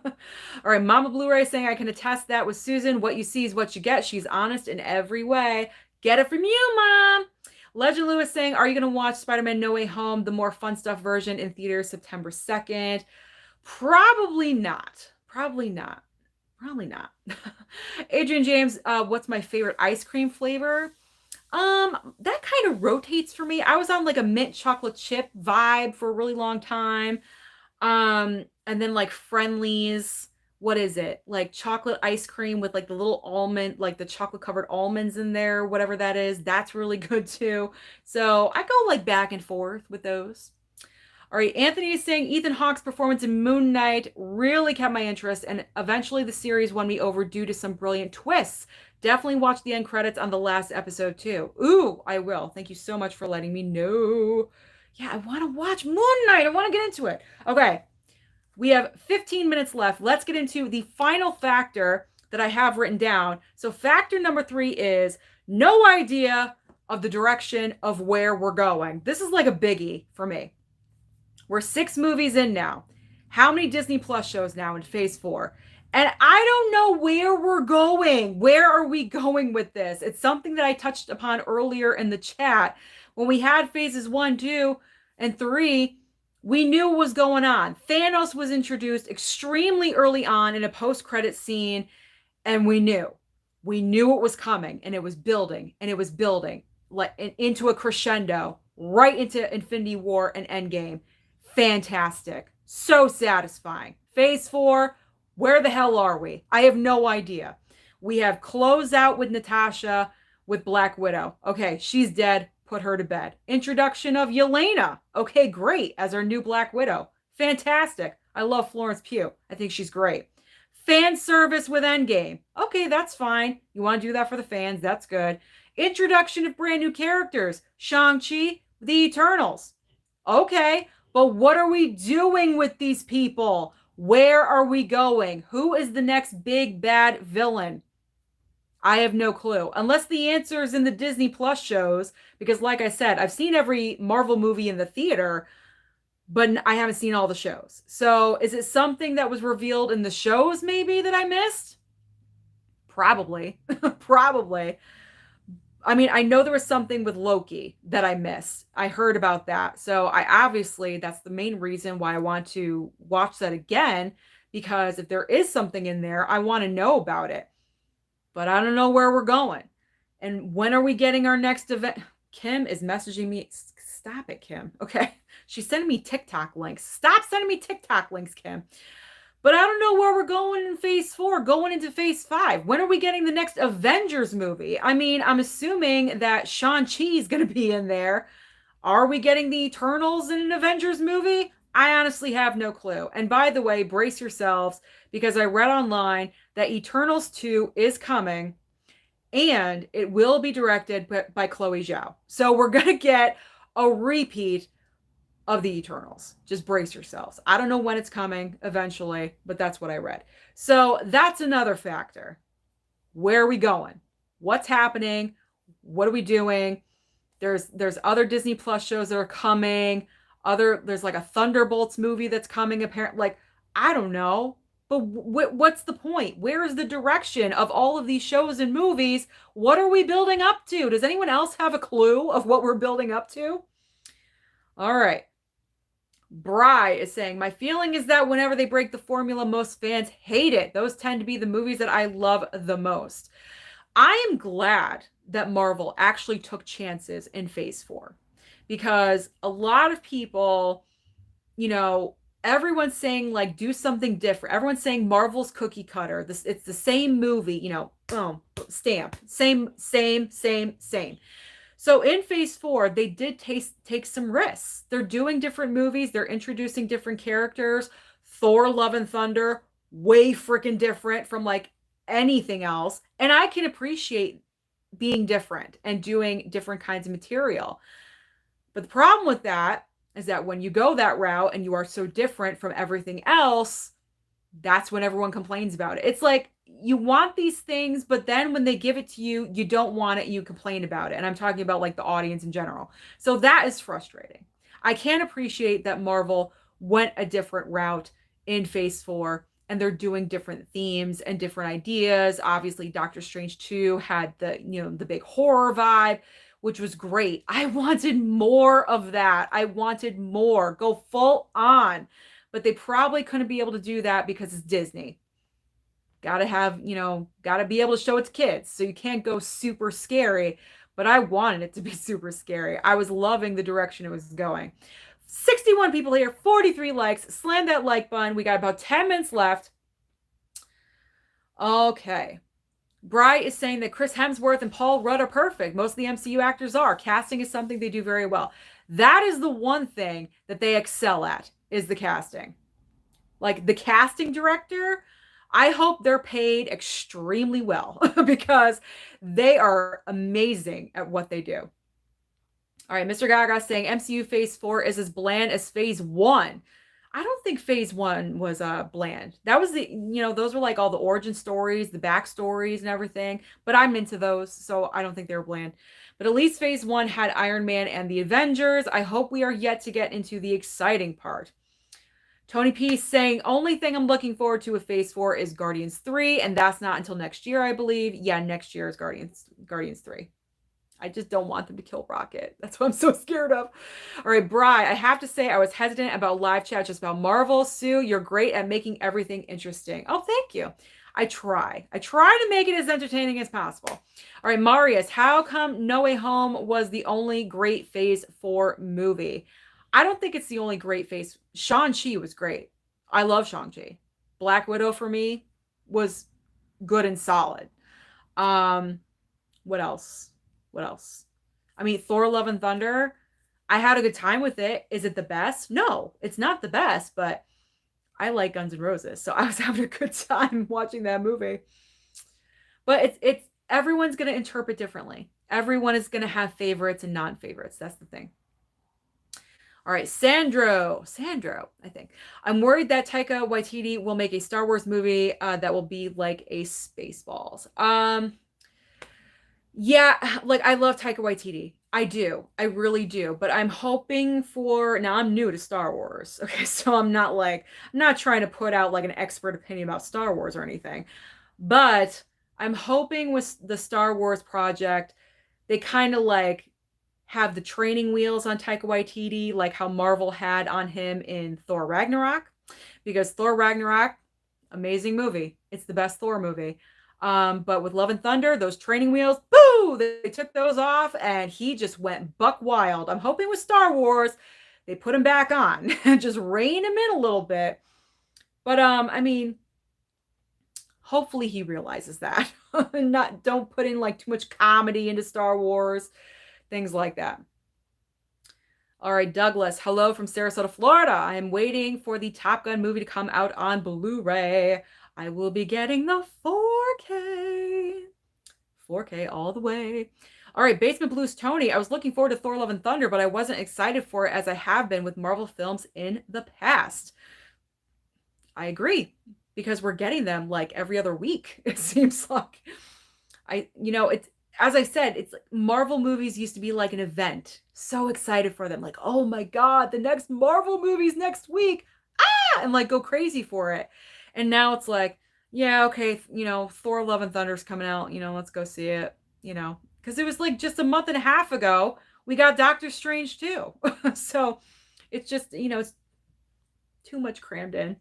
right. Mama Blu-ray saying, I can attest that with Susan. What you see is what you get. She's honest in every way. Get it from you, Mom. Legend Lewis saying, are you going to watch Spider-Man No Way Home, the more fun stuff version in theaters September 2nd? Probably not. Probably not. Probably not. Adrian James, what's my favorite ice cream flavor? That kind of rotates for me. I was on like a mint chocolate chip vibe for a really long time. And then like Friendlies, what is it? Like chocolate ice cream with like the little almond, like the chocolate covered almonds in there, whatever that is. That's really good too. So I go like back and forth with those. All right, Anthony is saying Ethan Hawke's performance in Moon Knight really kept my interest, and eventually the series won me over due to some brilliant twists. Definitely watch the end credits on the last episode too. Ooh, I will. Thank you so much for letting me know. Yeah, I want to watch Moon Knight. I want to get into it. Okay, we have 15 minutes left. Let's get into the final factor that I have written down. So, factor number 3 is no idea of the direction of where we're going. This is like a biggie for me. We're 6 movies in now. How many Disney Plus shows now in phase 4? And I don't know where we're going. Where are we going with this? It's something that I touched upon earlier in the chat. When we had phases 1, 2, and 3, we knew what was going on. Thanos was introduced extremely early on in a post-credit scene, and we knew. We knew it was coming, and it was building, and it was building like into a crescendo, right into Infinity War and Endgame. Fantastic. So satisfying. Phase 4, where the hell are we? I have no idea. We have close out with Natasha with Black Widow. Okay, she's dead. Put her to bed. Introduction of Yelena. Okay, great. As our new Black Widow. Fantastic. I love Florence Pugh. I think she's great. Fan service with Endgame. Okay, that's fine. You want to do that for the fans. That's good. Introduction of brand new characters. Shang-Chi, the Eternals. Okay, but what are we doing with these people? Where are we going? Who is the next big bad villain? I have no clue. Unless the answer is in the Disney Plus shows, because like I said, I've seen every Marvel movie in the theater, but I haven't seen all the shows. So is it something that was revealed in the shows maybe that I missed? Probably. Probably. I mean, I know there was something with Loki that I missed. I heard about that. So I obviously, that's the main reason why I want to watch that again, because if there is something in there, I want to know about it. But I don't know where we're going. And when are we getting our next event? Kim is messaging me. Stop it, Kim. Okay. She's sending me TikTok links. Stop sending me TikTok links, Kim. But I don't know where we're going in phase 4, going into phase 5. When are we getting the next Avengers movie? I mean, I'm assuming that Shang-Chi is going to be in there. Are we getting the Eternals in an Avengers movie? I honestly have no clue. And by the way, brace yourselves, because I read online that Eternals 2 is coming, and it will be directed by Chloe Zhao. So we're going to get a repeat of the Eternals. Just brace yourselves. I don't know when it's coming eventually, but that's what I read. So that's another factor. Where are we going? What's happening? What are we doing? There's other Disney Plus shows that are coming. There's like a Thunderbolts movie that's coming apparently. Like, I don't know. But what's the point? Where is the direction of all of these shows and movies? What are we building up to? Does anyone else have a clue of what we're building up to? All right. Bry is saying, my feeling is that whenever they break the formula, most fans hate it. Those tend to be the movies that I love the most. I am glad that Marvel actually took chances in phase 4, because a lot of people, everyone's saying like, do something different. Everyone's saying Marvel's cookie cutter. It's the same movie, boom, stamp, same. So in phase 4, they did take some risks. They're doing different movies. They're introducing different characters. Thor, Love and Thunder, way freaking different from like anything else. And I can appreciate being different and doing different kinds of material. But the problem with that is that when you go that route and you are so different from everything else, that's when everyone complains about it. It's like, you want these things, but then when they give it to you, you don't want it, you complain about it. And I'm talking about like the audience in general. So that is frustrating. I can appreciate that Marvel went a different route in phase 4, and they're doing different themes and different ideas. Obviously, Doctor Strange 2 had the big horror vibe, which was great. I wanted more of that. I wanted more. Go full on. but they probably couldn't be able to do that because it's Disney. Gotta have, gotta be able to show it to kids. So you can't go super scary, but I wanted it to be super scary. I was loving the direction it was going. 61 people here, 43 likes. Slam that like button. We got about 10 minutes left. Okay. Bry is saying that Chris Hemsworth and Paul Rudd are perfect. Most of the MCU actors are. Casting is something they do very well. That is the one thing that they excel at, is the casting. Like the casting director, I hope they're paid extremely well because they are amazing at what they do. All right, Mr. Gaga saying MCU Phase 4 is as bland as Phase 1. I don't think Phase 1 was bland. That was those were like all the origin stories, the backstories and everything, but I'm into those, so I don't think they were bland. But at least Phase 1 had Iron Man and the Avengers. I hope we are yet to get into the exciting part. Tony P saying, only thing I'm looking forward to with Phase 4 is Guardians 3, and that's not until next year, I believe. Yeah, next year is Guardians 3. I just don't want them to kill Rocket. That's what I'm so scared of. All right, Bri, I have to say I was hesitant about live chat just about Marvel. Sue, you're great at making everything interesting. Oh, thank you. I try to make it as entertaining as possible. All right, Marius, how come No Way Home was the only great Phase 4 movie? I don't think it's the only great Phase. Shang-Chi was great. I love Shang-Chi. Black Widow for me was good and solid. What else? I mean, Thor Love and Thunder, I had a good time with it. Is it the best? No, it's not the best, but I like Guns N' Roses, so I was having a good time watching that movie. But it's everyone's going to interpret differently. Everyone is going to have favorites and non-favorites. That's the thing. All right, Sandro, I think. I'm worried that Taika Waititi will make a Star Wars movie that will be like a Spaceballs. Yeah, like I love Taika Waititi. I do. I really do. But I'm hoping for, now I'm new to Star Wars. Okay, so I'm not trying to put out like an expert opinion about Star Wars or anything. But I'm hoping with the Star Wars project, they kind of like have the training wheels on Taika Waititi, like how Marvel had on him in Thor Ragnarok. Because Thor Ragnarok, amazing movie. It's the best Thor movie. But with Love and Thunder, those training wheels, boo! They took those off and he just went buck wild. I'm hoping with Star Wars, they put him back on and just rein him in a little bit. But I mean, hopefully he realizes that. Don't put in like too much comedy into Star Wars, things like that. All right, Douglas, hello from Sarasota, Florida. I am waiting for the Top Gun movie to come out on Blu-ray. I will be getting the 4K. 4K all the way. All right, Basement Blues Tony. I was looking forward to Thor Love and Thunder, but I wasn't excited for it as I have been with Marvel films in the past. I agree, because we're getting them like every other week, it seems like. It's, as I said, it's like Marvel movies used to be like an event. So excited for them. Like, oh my God, the next Marvel movie's next week. And like go crazy for it. And now it's like, yeah, okay, Thor Love and Thunder's coming out, let's go see it, because it was like just a month and a half ago, we got Doctor Strange too. So it's just, it's too much crammed in.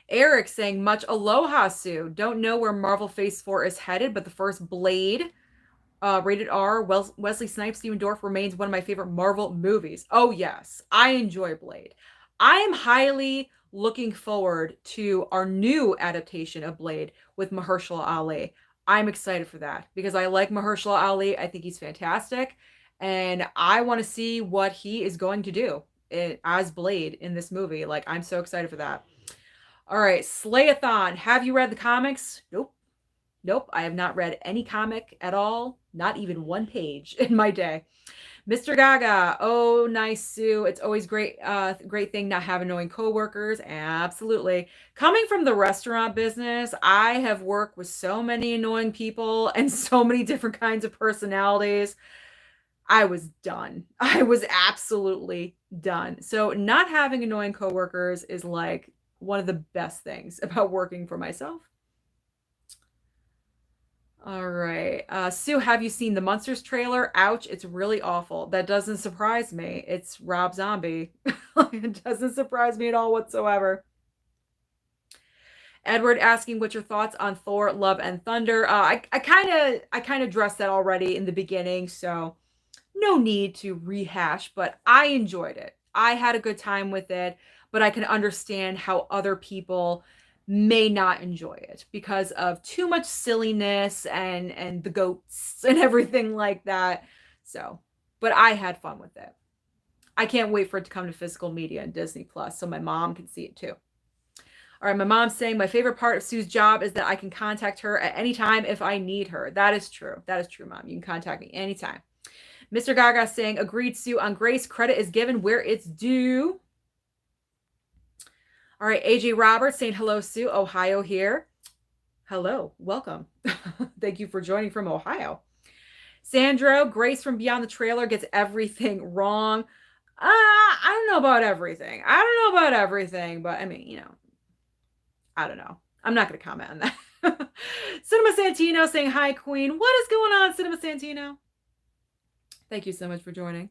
Eric saying, much aloha, Sue. Don't know where Marvel Phase 4 is headed, but the first Blade, rated R, Wesley Snipes, Stephen Dorff remains one of my favorite Marvel movies. Oh, yes. I enjoy Blade. I am highly looking forward to our new adaptation of Blade with Mahershala Ali. I'm excited for that because I like Mahershala Ali. I think he's fantastic. And I want to see what he is going to do as Blade in this movie. Like, I'm so excited for that. All right, Slayathon. Have you read the comics? Nope. I have not read any comic at all. Not even one page in my day. Mr. Gaga. Oh, nice, Sue. It's always great thing not have annoying coworkers. Absolutely. Coming from the restaurant business, I have worked with so many annoying people and so many different kinds of personalities. I was done. I was absolutely done. So not having annoying coworkers is like one of the best things about working for myself. All right. Sue, have you seen the Monsters trailer? Ouch, it's really awful. That doesn't surprise me. It's Rob Zombie. It doesn't surprise me at all whatsoever. Edward asking what's your thoughts on Thor: Love and Thunder. I kind of addressed that already in the beginning, so no need to rehash, but I enjoyed it. I had a good time with it, but I can understand how other people may not enjoy it because of too much silliness and the goats and everything like that. So, but I had fun with it. I can't wait for it to come to physical media and Disney Plus so my mom can see it too. All right, my mom's saying my favorite part of Sue's job is that I can contact her at any time if I need her. That is true. That is true, Mom. You can contact me anytime. Mr. Gaga saying, agreed, Sue, on Grace. Credit is given where it's due. All right, AJ Roberts saying, hello, Sue. Ohio here. Hello, welcome. Thank you for joining from Ohio. Sandro, Grace from Beyond the Trailer gets everything wrong. I don't know about everything. But I mean, I don't know. I'm not going to comment on that. Cinema Santino saying, hi, Queen. What is going on, Cinema Santino? Thank you so much for joining.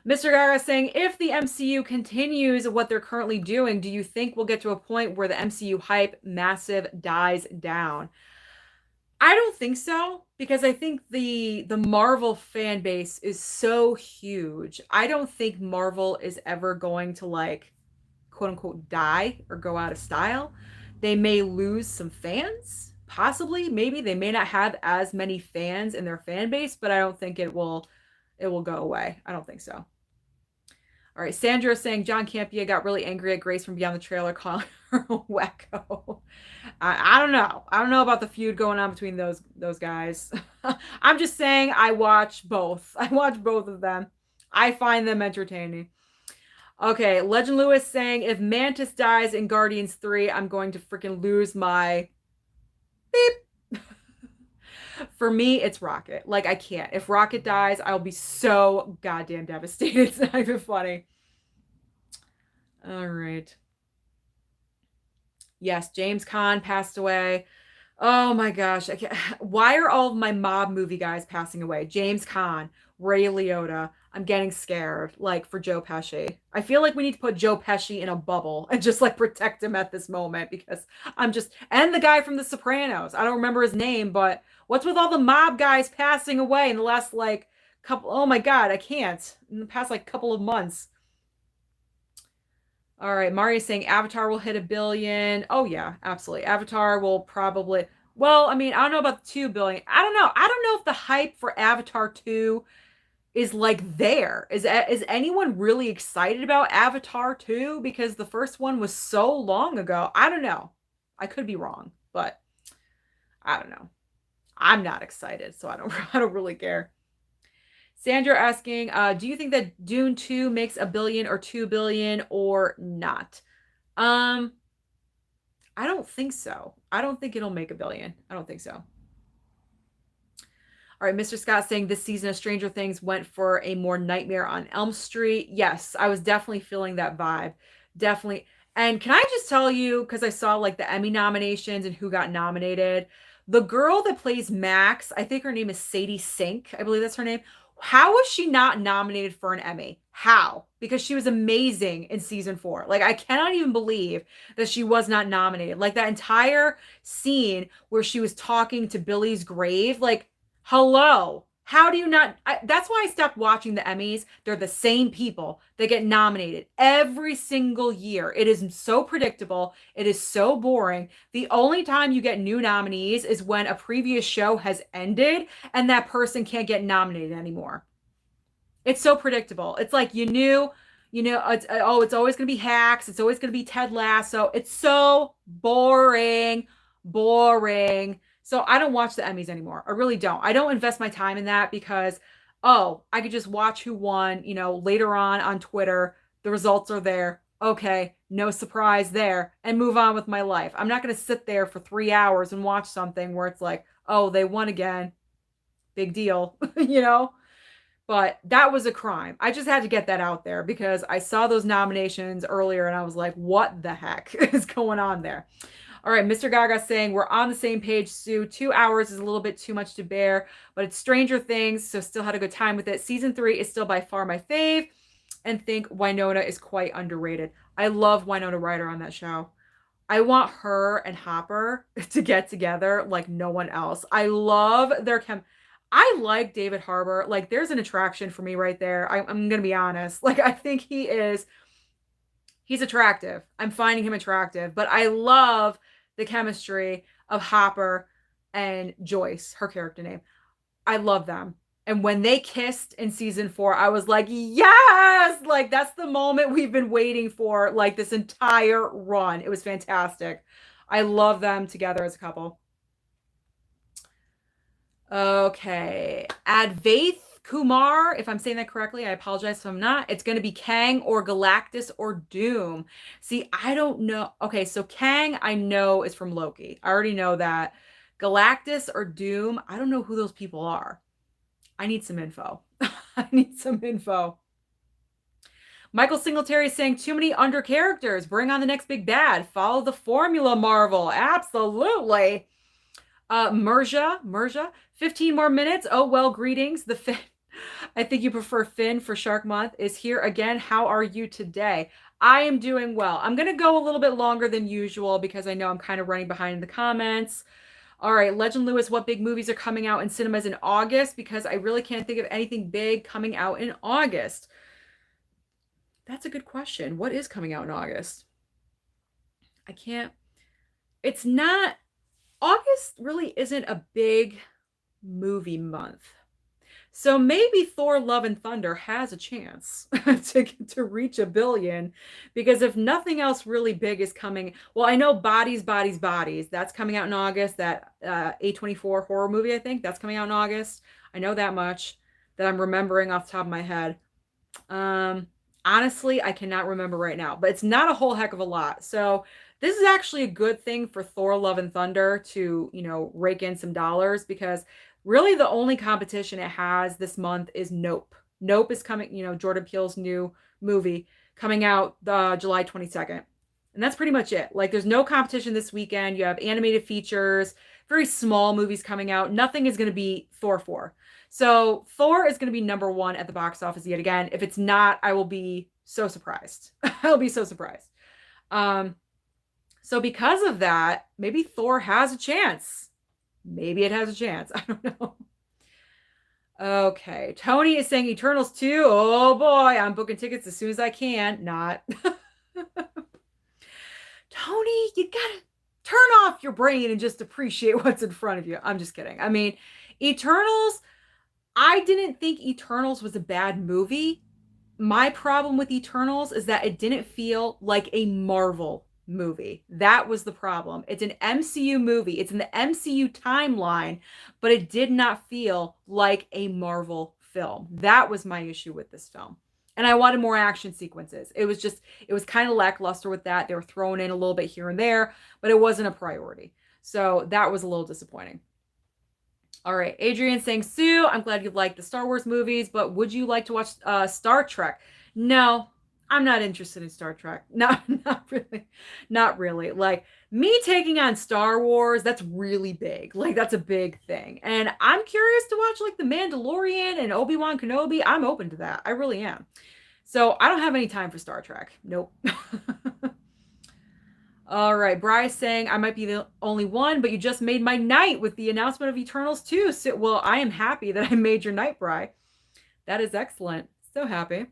Mr. Gaga saying, if the MCU continues what they're currently doing, do you think we'll get to a point where the MCU hype massive dies down? I don't think so, because I think the Marvel fan base is so huge. I don't think Marvel is ever going to, like, quote unquote die or go out of style. They may lose some fans, possibly, maybe they may not have as many fans in their fan base, but I don't think it will go away. I don't think so. All right, Sandra saying John Campea got really angry at Grace from Beyond the Trailer, calling her a wacko. I don't know. I don't know about the feud going on between those guys. I'm just saying I watch both. I watch both of them. I find them entertaining. Okay, Legend Lewis saying if Mantis dies in Guardians 3, I'm going to freaking lose my beep. For me, it's Rocket. Like, I can't. If Rocket dies, I'll be so goddamn devastated. It's not even funny. All right. Yes, James Caan passed away. Oh my gosh. Why are all of my mob movie guys passing away? James Caan, Ray Liotta. I'm getting scared, like, for Joe Pesci. I feel like we need to put Joe Pesci in a bubble and just, like, protect him at this moment because and the guy from The Sopranos. I don't remember his name, but what's with all the mob guys passing away in the last, like, couple, oh my God, I can't. In the past, like, couple of months. All right, Mari's saying Avatar will hit 1 billion. Oh yeah, absolutely. Avatar will probably, well, I mean, I don't know about the 2 billion. I don't know. I don't know if the hype for Avatar 2 is, like, there. Is anyone really excited about Avatar 2? Because the first one was so long ago. I don't know. I could be wrong, but I don't know. I'm not excited, so I don't really care. Sandra asking, do you think that Dune 2 makes 1 billion or 2 billion or not? I don't think so. I don't think it'll make 1 billion. I don't think so. All right, Mr. Scott saying this season of Stranger Things went for a more Nightmare on Elm Street. Yes, I was definitely feeling that vibe. Definitely. And can I just tell you, because I saw, like, the Emmy nominations and who got nominated, the girl that plays Max, I think her name is Sadie Sink. I believe that's her name. How was she not nominated for an Emmy? How? Because she was amazing in season 4. Like, I cannot even believe that she was not nominated. Like, that entire scene where she was talking to Billy's grave, like, hello. How do you not? That's why I stopped watching the Emmys. They're the same people that get nominated every single year. It is so predictable. It is so boring. The only time you get new nominees is when a previous show has ended and that person can't get nominated anymore. It's so predictable. It's like it's always going to be Hacks. It's always going to be Ted Lasso. It's so boring. So I don't watch the Emmys anymore. I really don't. I don't invest my time in that because, I could just watch who won, later on Twitter. The results are there. Okay, no surprise there, and move on with my life. I'm not going to sit there for 3 hours and watch something where it's like, oh, they won again. Big deal, But that was a crime. I just had to get that out there because I saw those nominations earlier and I was like, what the heck is going on there? All right, Mr. Gaga saying we're on the same page, Sue. 2 hours is a little bit too much to bear, but it's Stranger Things, so still had a good time with it. Season 3 is still by far my fave, and think Winona is quite underrated. I love Winona Ryder on that show. I want her and Hopper to get together like no one else. I love their I like David Harbour. Like, there's an attraction for me right there. I'm gonna be honest. Like, I think he's attractive. I'm finding him attractive, but I love the chemistry of Hopper and Joyce, her character name. I love them. And when they kissed in season 4, I was like, yes, like that's the moment we've been waiting for, like this entire run. It was fantastic. I love them together as a couple. Okay. Advaith Kumar, if I'm saying that correctly, I apologize if I'm not. It's going to be Kang or Galactus or Doom. See, I don't know. Okay, so Kang, I know is from Loki. I already know that. Galactus or Doom, I don't know who those people are. I need some info. I need some info. Michael Singletary is saying too many under characters. Bring on the next big bad. Follow the formula, Marvel. Absolutely. Merja, 15 more minutes. Oh, well, greetings. The Finn, I think you prefer Finn for Shark Month, is here again. How are you today? I am doing well. I'm going to go a little bit longer than usual because I know I'm kind of running behind in the comments. All right, Legend Lewis, what big movies are coming out in cinemas in August? Because I really can't think of anything big coming out in August. That's a good question. What is coming out in August? I can't. It's not. August really isn't a big movie month. So maybe Thor Love and Thunder has a chance to reach 1 billion, because if nothing else really big is coming, well, I know Bodies, Bodies, Bodies. That's coming out in August. That A24 horror movie, I think, that's coming out in August. I know that much that I'm remembering off the top of my head. Honestly, I cannot remember right now, but it's not a whole heck of a lot. So this is actually a good thing for Thor Love and Thunder to, rake in some dollars, because really the only competition it has this month is Nope. Nope is coming, Jordan Peele's new movie coming out July 22nd. And that's pretty much it. Like, there's no competition this weekend. You have animated features, very small movies coming out. Nothing is going to be Thor 4. So Thor is going to be number 1 at the box office yet again. If it's not, I will be so surprised. I'll be so surprised. So because of that, maybe Thor has a chance. Maybe it has a chance. I don't know. Okay. Tony is saying Eternals 2. Oh boy, I'm booking tickets as soon as I can. Not. Tony, you gotta turn off your brain and just appreciate what's in front of you. I'm just kidding. I mean, Eternals, I didn't think Eternals was a bad movie. My problem with Eternals is that it didn't feel like a Marvel movie. That was the problem. It's an MCU movie. It's in the MCU timeline, but it did not feel like a Marvel film. That was my issue with this film. And I wanted more action sequences. It was kind of lackluster with that. They were throwing in a little bit here and there, but it wasn't a priority. So that was a little disappointing. All right, Adrian saying, Sue, I'm glad you like the Star Wars movies, but would you like to watch Star Trek? No, I'm not interested in Star Trek. Not really. Not really. Like, me taking on Star Wars, that's really big. Like, that's a big thing. And I'm curious to watch, like, The Mandalorian and Obi-Wan Kenobi. I'm open to that. I really am. So I don't have any time for Star Trek. Nope. All right, Bryce saying, I might be the only one, but you just made my night with the announcement of Eternals 2. So, well, I am happy that I made your night, Bry. That is excellent. So happy.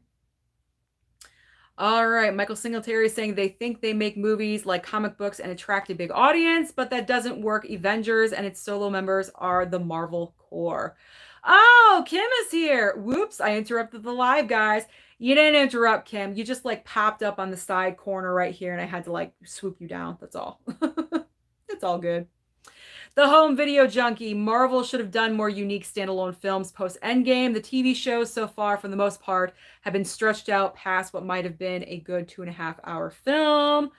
All right, Michael Singletary saying they think they make movies like comic books and attract a big audience, but that doesn't work. Avengers and its solo members are the Marvel core. Oh, Kim is here. Whoops, I interrupted the live, guys. You didn't interrupt, Kim. You just like popped up on the side corner right here, and I had to like swoop you down. That's all. It's all good. The Home Video Junkie. Marvel should have done more unique standalone films post-Endgame. The TV shows so far, for the most part, have been stretched out past what might have been a good 2.5-hour film.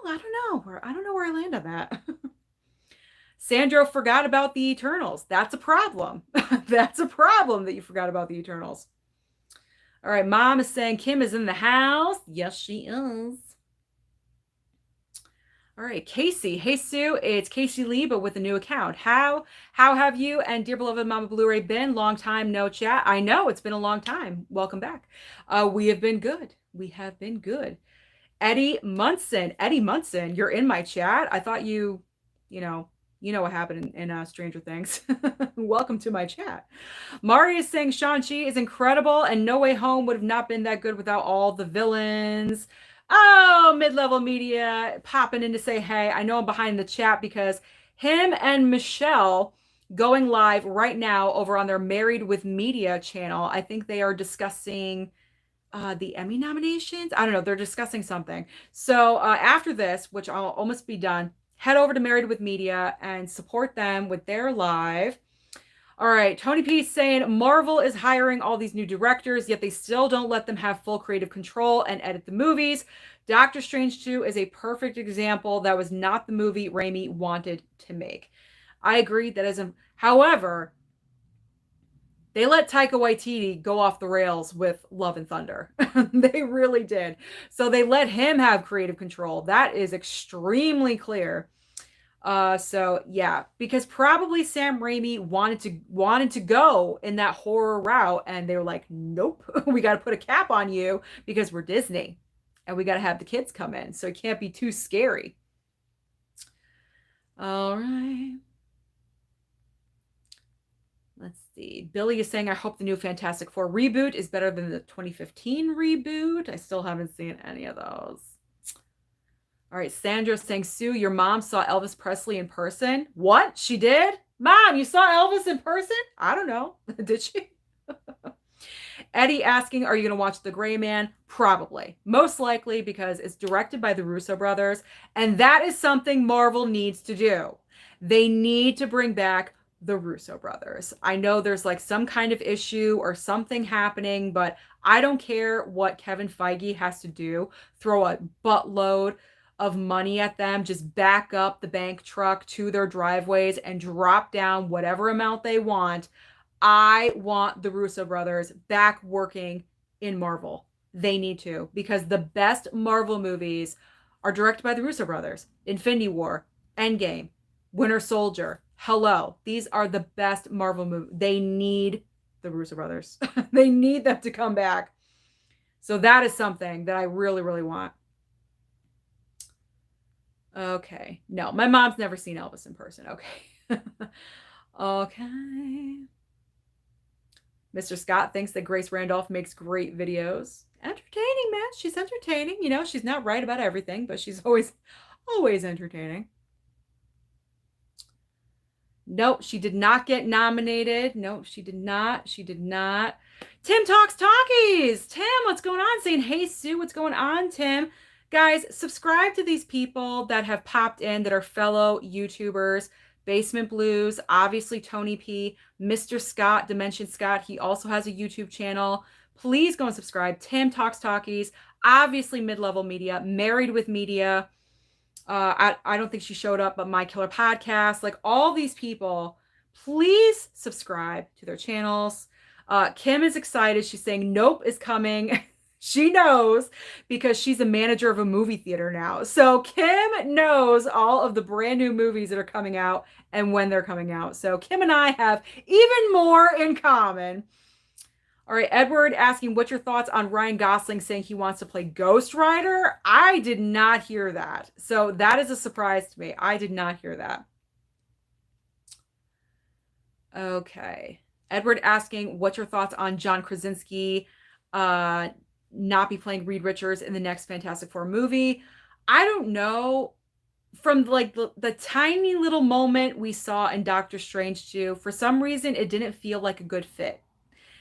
I don't know where I land on that. Sandro forgot about the Eternals. That's a problem. That's a problem that you forgot about the Eternals. All right, Mom is saying Kim is in the house. Yes, she is. All right, Casey. Hey, Sue. It's Casey Lee, but with a new account. How have you and dear beloved Mama Blu-ray been? Long time no chat. I know it's been a long time. Welcome back. We have been good. We have been good. Eddie Munson. Eddie Munson, you're in my chat. I thought you know what happened in Stranger Things. Welcome to my chat. Mari is saying Shang-Chi is incredible and No Way Home would have not been that good without all the villains. Oh, mid-level media popping in to say, hey, I know I'm behind the chat because him and Michelle going live right now over on their Married with Media channel. I think they are discussing the Emmy nominations. I don't know. They're discussing something. So after this, which I'll almost be done, head over to Married with Media and support them with their live. All right, Tony P saying Marvel is hiring all these new directors, yet they still don't let them have full creative control and edit the movies. Doctor Strange 2 is a perfect example. That was not the movie Raimi wanted to make. I agree that however, they let Taika Waititi go off the rails with Love and Thunder. They really did. So they let him have creative control. That is extremely clear. So yeah, because probably Sam Raimi wanted to go in that horror route, and they were like, nope, we got to put a cap on you because we're Disney, and we got to have the kids come in, so it can't be too scary. All right. Let's see. Billy is saying, I hope the new Fantastic Four reboot is better than the 2015 reboot. I still haven't seen any of those. All right, Sandra saying, Sue, your mom saw Elvis Presley in person. What? She did? Mom, you saw Elvis in person? I don't know. Did she? Eddie asking, are you going to watch The Gray Man? Probably. Most likely because it's directed by the Russo brothers. And that is something Marvel needs to do. They need to bring back the Russo brothers. I know there's like some kind of issue or something happening, but I don't care what Kevin Feige has to do. Throw a buttload of money at them, just back up the bank truck to their driveways and drop down whatever amount they want. I want the Russo brothers back working in Marvel. They need to, because the best Marvel movies are directed by the Russo brothers. Infinity War, Endgame, Winter Soldier, hello. These are the best Marvel movies. They need the Russo brothers. They need them to come back. So that is something that I really, really want. Okay. No, my mom's never seen Elvis in person. Okay. Okay. Mr. Scott thinks that Grace Randolph makes great videos. Entertaining, man. She's entertaining. You know, she's not right about everything, but she's always entertaining. Nope, she did not get nominated. Nope, she did not. She did not. Tim Talks Talkies. Tim, what's going on? Saying, hey, Sue, what's going on, Tim? Guys, subscribe to these people that have popped in that are fellow YouTubers. Basement Blues, obviously Tony P, Mr. Scott, Dimension Scott. He also has a YouTube channel. Please go and subscribe. Tim Talks Talkies, obviously Mid-Level Media, Married with Media. I don't think she showed up, but My Killer Podcast. Like all these people, please subscribe to their channels. Kim is excited. She's saying Nope is coming. She knows because she's a manager of a movie theater now. So Kim knows all of the brand new movies that are coming out and when they're coming out. So Kim and I have even more in common. All right, Edward asking, what's your thoughts on Ryan Gosling saying he wants to play Ghost Rider? I did not hear that. So that is a surprise to me. I did not hear that. Okay. Edward asking, what's your thoughts on John Krasinski not be playing Reed Richards in the next Fantastic Four movie? I don't know. From like the tiny little moment we saw in Doctor Strange 2, for some reason, it didn't feel like a good fit.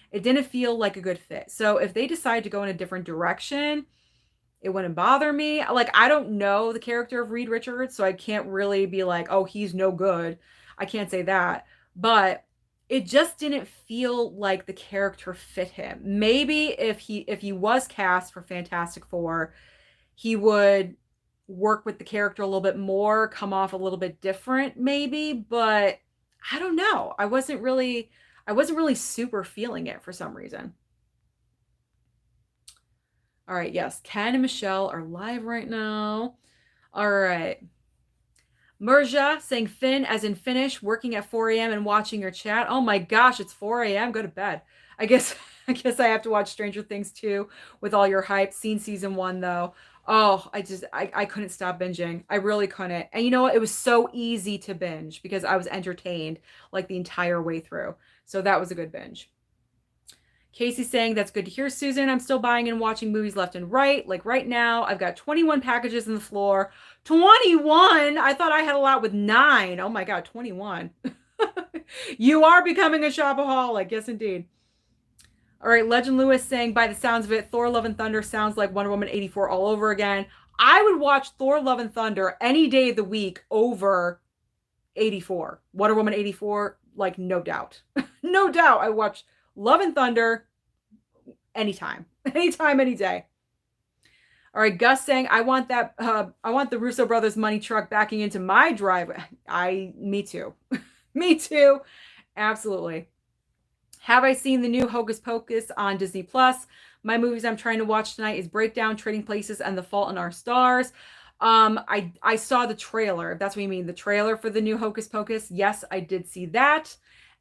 It didn't feel like a good fit. So if they decide to go in a different direction, it wouldn't bother me. Like, I don't know the character of Reed Richards, so I can't really be like, oh, he's no good. I can't say that. But it just didn't feel like the character fit him. Maybe if he was cast for Fantastic Four, he would work with the character a little bit more, come off a little bit different maybe, but I don't know. I wasn't really super feeling it for some reason. All right, yes, Ken and Michelle are live right now. All right. Merja saying Finn as in finish, working at 4 a.m. and watching your chat. Oh my gosh, it's 4 a.m. Go to bed. I guess I guess I have to watch Stranger Things too with all your hype. Seen season one though. Oh, I couldn't stop binging. I really couldn't. And you know what? It was so easy to binge because I was entertained like the entire way through. So that was a good binge. Casey saying, that's good to hear, Susan. I'm still buying and watching movies left and right. Like right now, I've got 21 packages on the floor. 21? I thought I had a lot with 9. Oh my God, 21. You are becoming a shopaholic. Yes, indeed. All right, Legend Lewis saying, by the sounds of it, Thor Love and Thunder sounds like Wonder Woman 84 all over again. I would watch Thor Love and Thunder any day of the week over 84. Wonder Woman 84, like no doubt. No doubt I watch Love and Thunder anytime. Anytime, any day. All right, Gus saying, I want the Russo brothers money truck backing into my driveway. Me too. Me too. Absolutely. Have I seen the new Hocus Pocus on Disney Plus? My movies I'm trying to watch tonight is Breakdown, Trading Places, and The Fault in Our Stars. I saw the trailer. If that's what you mean, the trailer for the new Hocus Pocus. Yes, I did see that.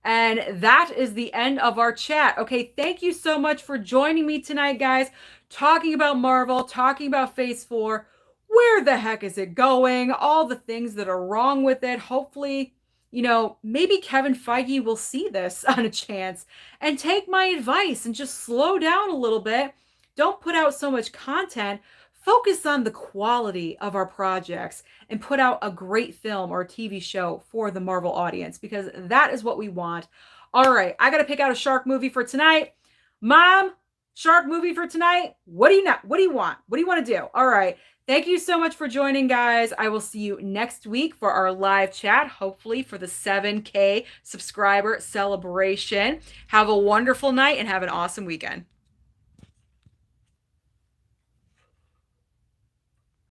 And that is the end of our chat. Okay, thank you so much for joining me tonight, guys. Talking about Marvel, talking about Phase 4. Where the heck is it going? All the things that are wrong with it. Hopefully, maybe Kevin Feige will see this on a chance and take my advice and just slow down a little bit. Don't put out so much content. Focus on the quality of our projects and put out a great film or a TV show for the Marvel audience, because that is what we want. All right, I got to pick out a shark movie for tonight. Mom, shark movie for tonight? What do you want? What do you want to do? All right. Thank you so much for joining, guys. I will see you next week for our live chat, hopefully for the 7K subscriber celebration. Have a wonderful night and have an awesome weekend.